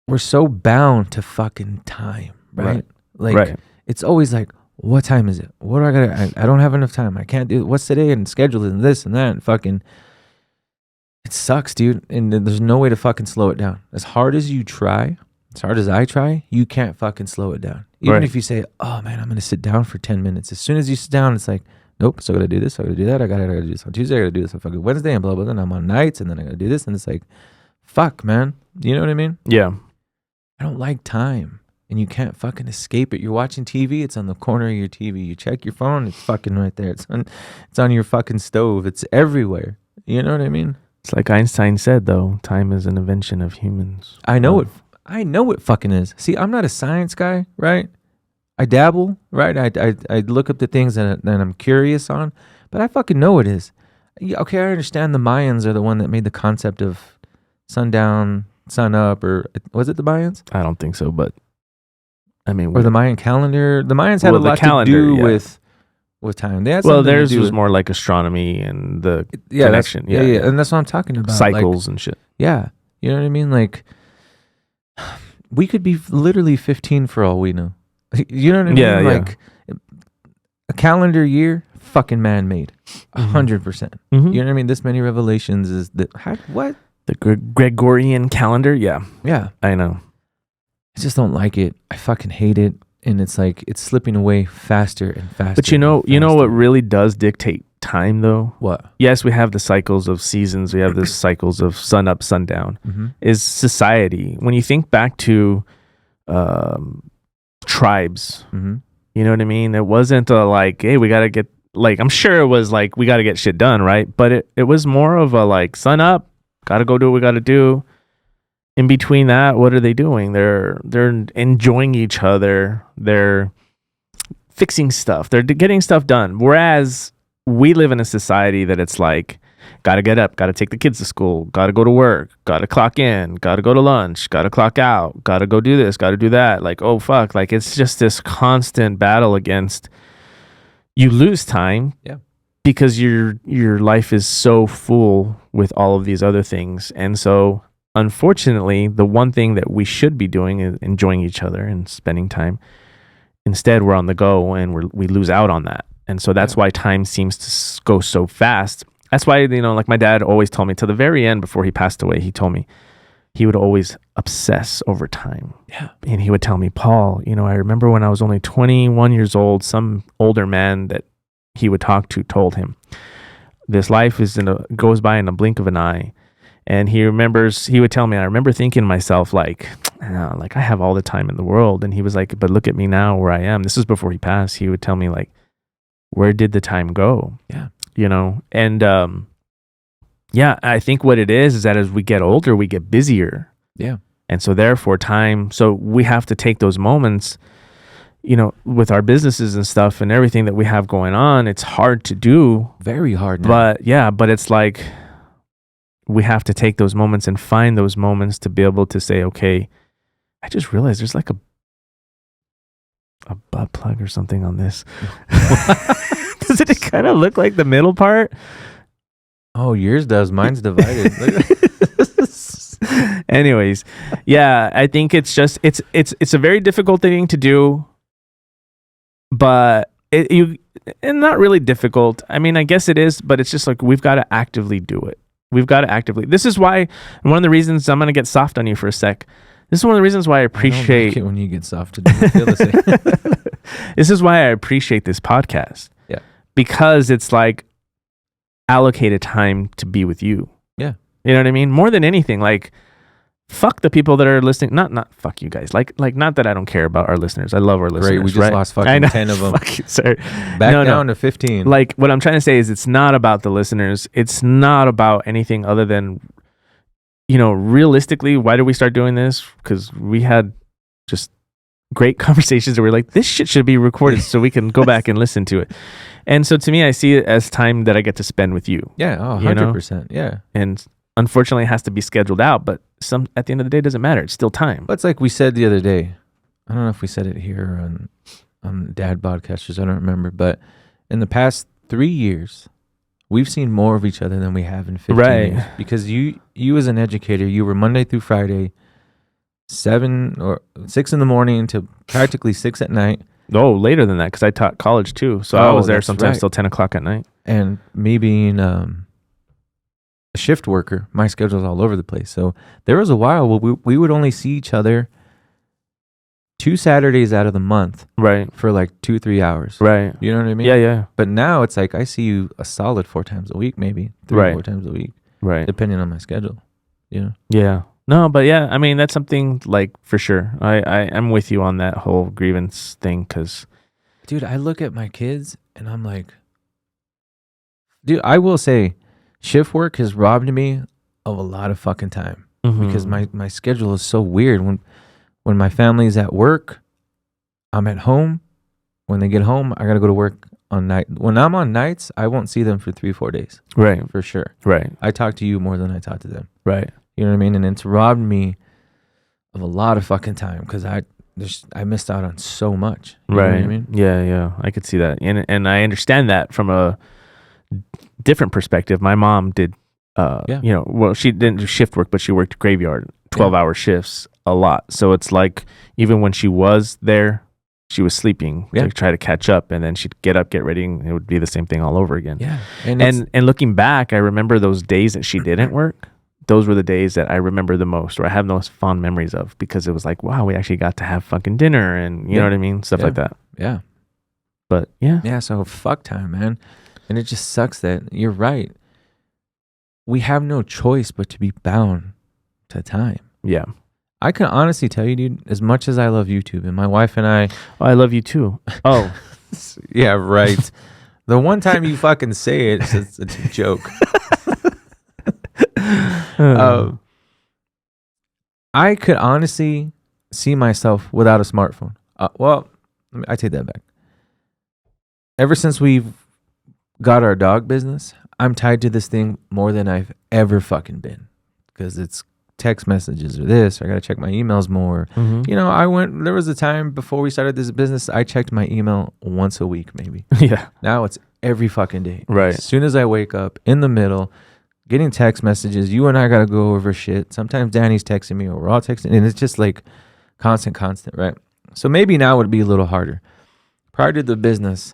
we're so bound to fucking time, right? Like, it's always like, what time is it? What do I gotta, I don't have enough time. I can't do, what's today and schedule it and this and that and fucking, it sucks, dude. And there's no way to fucking slow it down. As hard as you try, as hard as I try, you can't fucking slow it down. Even Right. if you say, oh man, I'm going to sit down for 10 minutes. As soon as you sit down, it's like, nope, so I got to do this, I got to do that, I got to do this on Tuesday, I got to do this on fucking Wednesday, and blah, blah, blah. And I'm on nights, and then I got to do this. And it's like, fuck, man. You know what I mean? Yeah. I don't like time. And you can't fucking escape it. You're watching TV, it's on the corner of your TV. You check your phone, it's fucking right there. It's on your fucking stove. It's everywhere. You know what I mean? It's like Einstein said, though, time is an invention of humans. I know it fucking is. See, I'm not a science guy, right? I dabble, right? I look up the things that I'm curious on, but I fucking know it is. Yeah, okay, I understand the Mayans are the one that made the concept of sundown, sun up, or was it the Mayans? I don't think so, but I mean, Or the Mayan calendar. The Mayans had a lot to do with time. They had well, something to theirs do was with- more like astronomy and the yeah, connection. yeah, and that's what I'm talking about. cycles and shit. Yeah, you know what I mean? Like, we could be literally 15 for all we know. You know what I mean? Yeah, yeah. Like, a calendar year, fucking man-made. 100%. Mm-hmm. You know what I mean? This many revelations is that, what? The Gregorian calendar. Yeah, Yeah. I know. I just don't like it. I fucking hate it. And it's like, it's slipping away faster and faster. But you know what really does dictate time, though? What? Yes, we have the cycles of seasons. We have the cycles of sun up, sundown. Mm-hmm. Is society. When you think back to tribes, Mm-hmm. you know what I mean? It wasn't like, hey, we got to get, like, I'm sure it was like, we got to get shit done, right? But it was more of a like, sun up, got to go do what we got to do. In between that, what are they doing? They're enjoying each other. They're fixing stuff. They're getting stuff done. Whereas we live in a society that it's like, got to get up, got to take the kids to school, got to go to work, got to clock in, got to go to lunch, got to clock out, got to go do this, got to do that. Like, oh, fuck. Like, it's just this constant battle against, you lose time. Yeah. Because your life is so full with all of these other things. And so, unfortunately, the one thing that we should be doing is enjoying each other and spending time. Instead, we're on the go and we lose out on that. And so that's why time seems to go so fast. That's why, like my dad always told me to the very end before he passed away, he told me he would always obsess over time. Yeah. And he would tell me, Paul, I remember when I was only 21 years old, some older man that he would talk to told him, this life goes by in a blink of an eye. And he would tell me, I remember thinking to myself, like I have all the time in the world. And he was like, but look at me now where I am. This was before he passed. He would tell me, like, where did the time go? Yeah. And I think what it is that as we get older, we get busier. Yeah. And so therefore so we have to take those moments, with our businesses and stuff and everything that we have going on. It's hard to do. Very hard now. But it's like, we have to take those moments and find those moments to be able to say, okay, I just realized there's like a butt plug or something on this. Does it kind of look like the middle part? Oh, yours does. Mine's divided. Anyways, yeah, I think it's just it's a very difficult thing to do, but and not really difficult. I mean, I guess it is, but it's just like we've got to actively do it. We've got to actively. This is why one of the reasons I'm gonna get soft on you for a sec. This is one of the reasons why I appreciate I don't like it when you get soft. I feel the same. This is why I appreciate this podcast. Yeah, because it's like allocated time to be with you. Yeah, you know what I mean. More than anything, like. Fuck the people that are listening. Not fuck you guys. Like not that I don't care about our listeners. I love our listeners. Great, we just lost fucking 10 of them. Sorry. Back down to 15. Like what I'm trying to say is it's not about the listeners. It's not about anything other than, realistically, why did we start doing this? Because we had just great conversations that we're like, this shit should be recorded so we can go back and listen to it. And so to me, I see it as time that I get to spend with you. Yeah, 100%. Yeah. And unfortunately, it has to be scheduled out, but at the end of the day, it doesn't matter. It's still time. But it's like we said the other day. I don't know if we said it here on Dad Podcasters. I don't remember. But in the past 3 years, we've seen more of each other than we have in 15 years. Because you as an educator, you were Monday through Friday, 7 or 6 in the morning to practically 6 at night. Oh, later than that, because I taught college too. So I was there sometimes till 10 o'clock at night. And me being a shift worker, my schedule's all over the place. So there was a while where we would only see each other 2 Saturdays out of the month Right. for like 2-3 hours. Right. You know what I mean? Yeah. Yeah. But now it's like I see you a solid 4 times a week, maybe 3 or Right. 4 times a week, Right. depending on my schedule. You know? Yeah. No, but yeah, I mean, that's something like for sure. I'm with you on that whole grievance thing because, Dude, I look at my kids and I'm like, dude, I will say shift work has robbed me of a lot of fucking time because my schedule is so weird. When my family's at work, I'm at home. When they get home, I got to go to work on night. When I'm on nights, I won't see them for 3-4 days. Right. For sure. Right. I talk to you more than I talk to them. Right. You know what I mean? And it's robbed me of a lot of fucking time because I missed out on so much. You know what I mean? Yeah. Yeah. I could see that. And I understand that from a different perspective. My mom did, well, she didn't do shift work, but she worked graveyard, 12-hour shifts a lot. So it's like, even when she was there, she was sleeping to try to catch up, and then she'd get up, get ready, and it would be the same thing all over again. Yeah. And looking back, I remember those days that she didn't work. Those were the days that I remember the most, or I have those fond memories of, because it was like, wow, we actually got to have fucking dinner, and you know what I mean? Stuff like that. Yeah. But yeah. Yeah, so fuck time, man. And it just sucks that you're right. We have no choice but to be bound to time. Yeah. I can honestly tell you, dude, as much as I love YouTube, and my wife and I... Oh, I love you too. Oh. Yeah, right. The one time you fucking say it, it's a joke. I could honestly see myself without a smartphone. I take that back. Ever since we've got our dog business, I'm tied to this thing more than I've ever fucking been, because it's text messages or this, or I got to check my emails more. You know, there was a time before we started this business, I checked my email once a week, maybe. Yeah. Now it's every fucking day. Right. As soon as I wake up, in the middle, getting text messages, you and I got to go over shit. Sometimes Danny's texting me, or we're all texting, and it's just like constant, right? So maybe now would be a little harder. Prior to the business,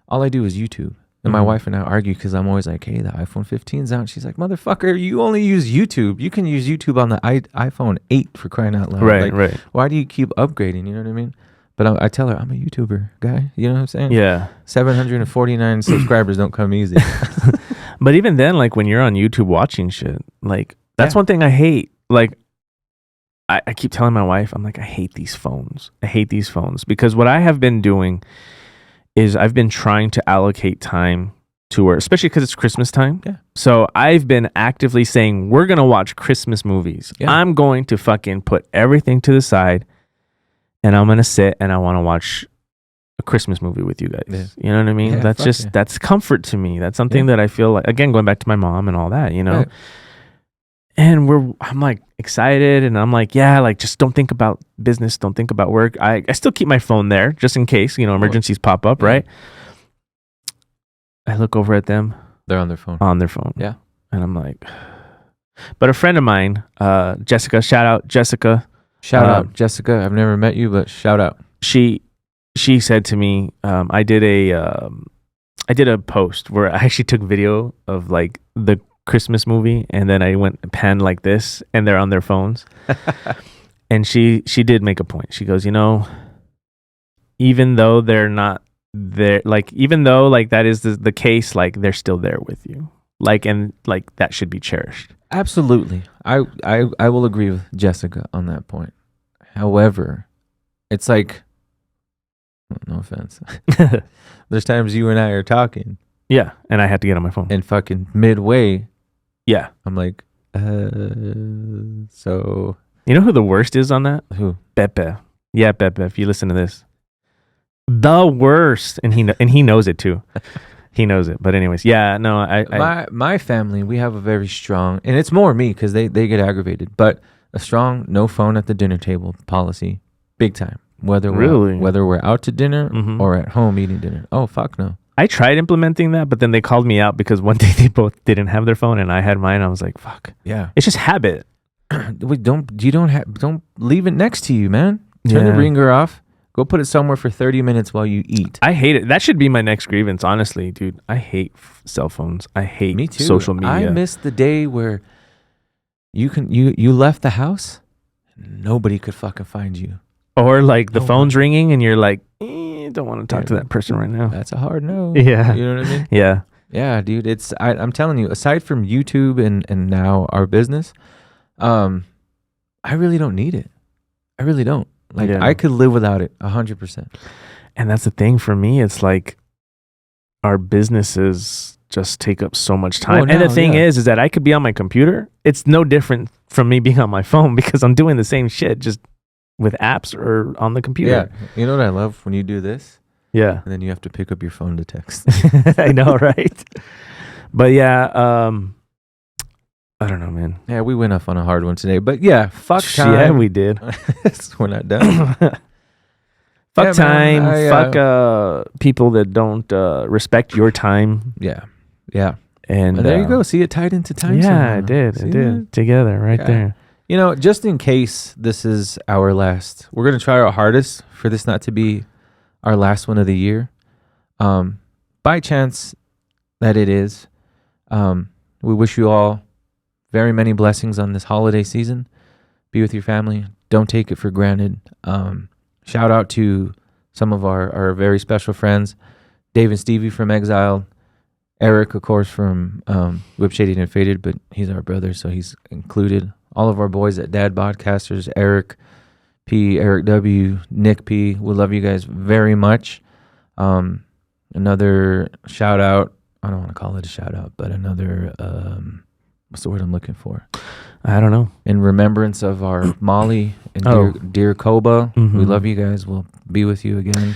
all I do is YouTube. And my wife and I argue because I'm always like, hey, the iPhone 15's out. And she's like, motherfucker, you only use YouTube. You can use YouTube on the iPhone 8, for crying out loud. Right, like, right. Why do you keep upgrading? You know what I mean? But I tell her, I'm a YouTuber guy. You know what I'm saying? Yeah. 749 subscribers don't come easy. But even then, like when you're on YouTube watching shit, like that's one thing I hate. Like I keep telling my wife, I'm like, I hate these phones. I hate these phones, because what I have been doing is I've been trying to allocate time to where, especially because it's Christmas time. Yeah. So I've been actively saying, we're going to watch Christmas movies. Yeah. I'm going to fucking put everything to the side, and I'm going to sit and I want to watch a Christmas movie with you guys. Yeah. You know what I mean? Yeah, that's comfort to me. That's something that I feel like, again, going back to my mom and all that, you know? Right. And I'm like excited, and I'm like, yeah, like just don't think about business, don't think about work. I still keep my phone there just in case, you know, emergencies pop up, right? I look over at them. They're on their phone. Yeah. And I'm like, but a friend of mine, Jessica, shout out Jessica. Shout out Jessica. I've never met you, but shout out. She said to me, I did a post where I actually took video of like the Christmas movie, and then I went and panned like this, and they're on their phones. And she did make a point. She goes, you know, even though they're not there, like even though like that is the case, like they're still there with you, like, and like that should be cherished. Absolutely. I will agree with Jessica on that point. However, it's like, no offense, there's times you and I are talking, and I had to get on my phone, and fucking midway, I'm like, so you know who the worst is on that? Who? Pepe. Yeah, Pepe. If you listen to this, the worst, and he knows it too. He knows it. But anyways, my family, we have a very strong, and it's more me because they get aggravated, but a strong no phone at the dinner table policy, big time. Whether we're out to dinner or at home eating dinner. Oh fuck no. I tried implementing that, but then they called me out because one day they both didn't have their phone and I had mine. I was like, fuck. Yeah. It's just habit. Don't leave it next to you, man. Turn the ringer off. Go put it somewhere for 30 minutes while you eat. I hate it. That should be my next grievance, honestly, dude. I hate cell phones. I hate social media. I miss the day where you left the house, nobody could fucking find you. Or like the No, phone's ringing and you're like, don't want to talk to that person right now. That's a hard no. Yeah. You know what I mean? Yeah. Yeah, dude. I'm telling you, aside from YouTube and now our business, I really don't need it. I really don't. Like Yeah. I could live without it 100%. And that's the thing for me. It's like our businesses just take up so much time. Well, And the now, thing yeah. is that I could be on my computer. It's no different from me being on my phone because I'm doing the same shit just with apps or on the Yeah. computer. You know what I love when you do this? Yeah. And then you have to pick up your phone to text. I know, right? But yeah, I don't know, man. Yeah, we went off on a hard one today. But yeah, fuck time. Yeah, we did. We're not done. Fuck Yeah, time. man, Fuck people that don't respect your time. Yeah. Yeah. And And there you go. See, it tied into time. Yeah, somehow. I did. See I did. that? Together, right Yeah. there. You know, just in case this is our last, we're going to try our hardest for this not to be our last one of the year. By chance that it is, we wish you all very many blessings on this holiday season. Be with your family. Don't take it for granted. Shout out to some of our very special friends, Dave and Stevie from Exile, Eric, of course, from Whip Shaded and Faded, but he's our brother, so he's included. All of our boys at Dad Podcasters, Eric P, Eric W, Nick P. We love you guys very much. Another shout out. I don't want to call it a shout out, but another, what's the word I'm looking for? I don't know. In remembrance of our Molly and Oh. dear Koba. Mhm. We love you guys. We'll be with you again.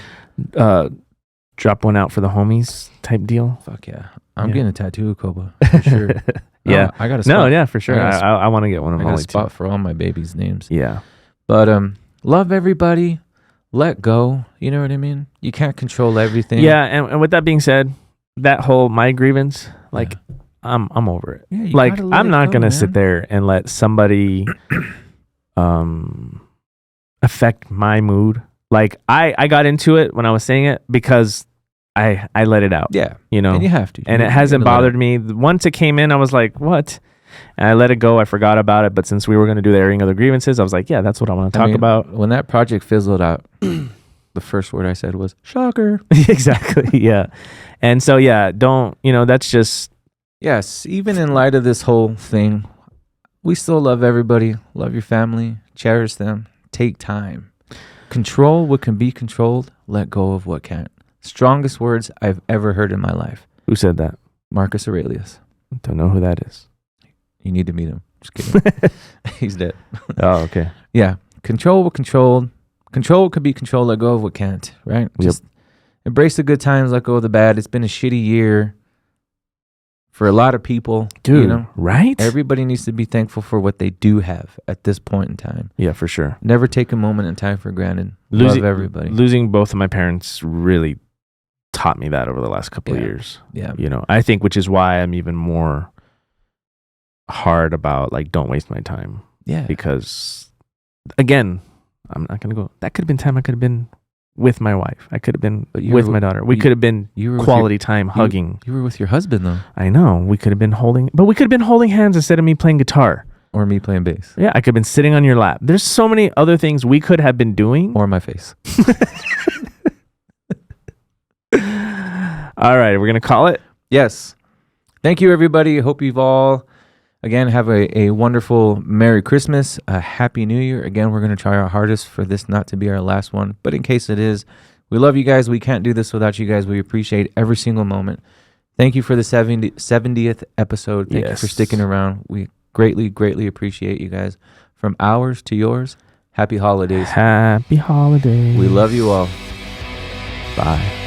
Drop one out for the homies type deal. Fuck yeah. I'm Yeah. getting a tattoo of Koba for sure. Yeah. I got a spot. No, yeah, for sure. I got a I want to get one of I got a Molly spot too. for all my babies' names. Yeah. But love everybody. Let go. You know what I mean? You can't control everything. Yeah, and with that being said, that whole my grievance, like I'm over it. Yeah, you Like gotta let I'm it not go, gonna man. sit there and let somebody affect my mood. Like I got into it when I was saying it because I let it out. Yeah. You know. And you have to. And You it hasn't gotta let bothered me. Once it came in, I was like, what? And I let it go. I forgot about it. But since we were going to do the airing of the grievances, I was like, yeah, that's what I want to I talk mean, about. When that project fizzled out, the first word I said was, shocker. Exactly. Yeah. And so, yeah, don't, that's just, Yes, even in light of this whole thing, we still love everybody. Love your family. Cherish them. Take time. Control what can be controlled. Let go of what can't. Strongest words I've ever heard in my life. who said that? Marcus Aurelius. Don't know who that is. You need to meet him. Just kidding. He's dead. Oh, okay. Yeah. Control what controlled. Control what can be controlled. Let go of what can't. Right? Yep. Just embrace the good times. Let go of the bad. It's been a shitty year for a lot of people. Dude, You know? right? Everybody needs to be thankful for what they do have at this point in time. Yeah, for sure. Never take a moment in time for granted. Love everybody. Losing both of my parents really taught me that over the last couple of Yeah. years. Yeah. I think which is why I'm even more hard about like don't waste my time Yeah. because again, I'm not gonna go. That could have been time I could have been with my wife. I could have been But you with were- my daughter. We you- could have been You were with quality time hugging. You were with your husband though, I know. We could have been holding, but we could have been holding hands instead of me playing guitar. or me playing bass, Yeah, I could have been sitting on your lap. There's so many other things we could have been doing. or my face. All right, we're gonna call it. Yes. Thank you, everybody. Hope you've all, again, have a wonderful Merry Christmas, a Happy New Year. Again, we're going to try our hardest for this not to be our last one. But in case it is, we love you guys. We can't do this without you guys. We appreciate every single moment. Thank you for the 70th episode. Thank you for Yes. sticking around. We greatly, greatly appreciate you guys. From ours to yours, happy holidays. Happy holidays. We love you all. Bye.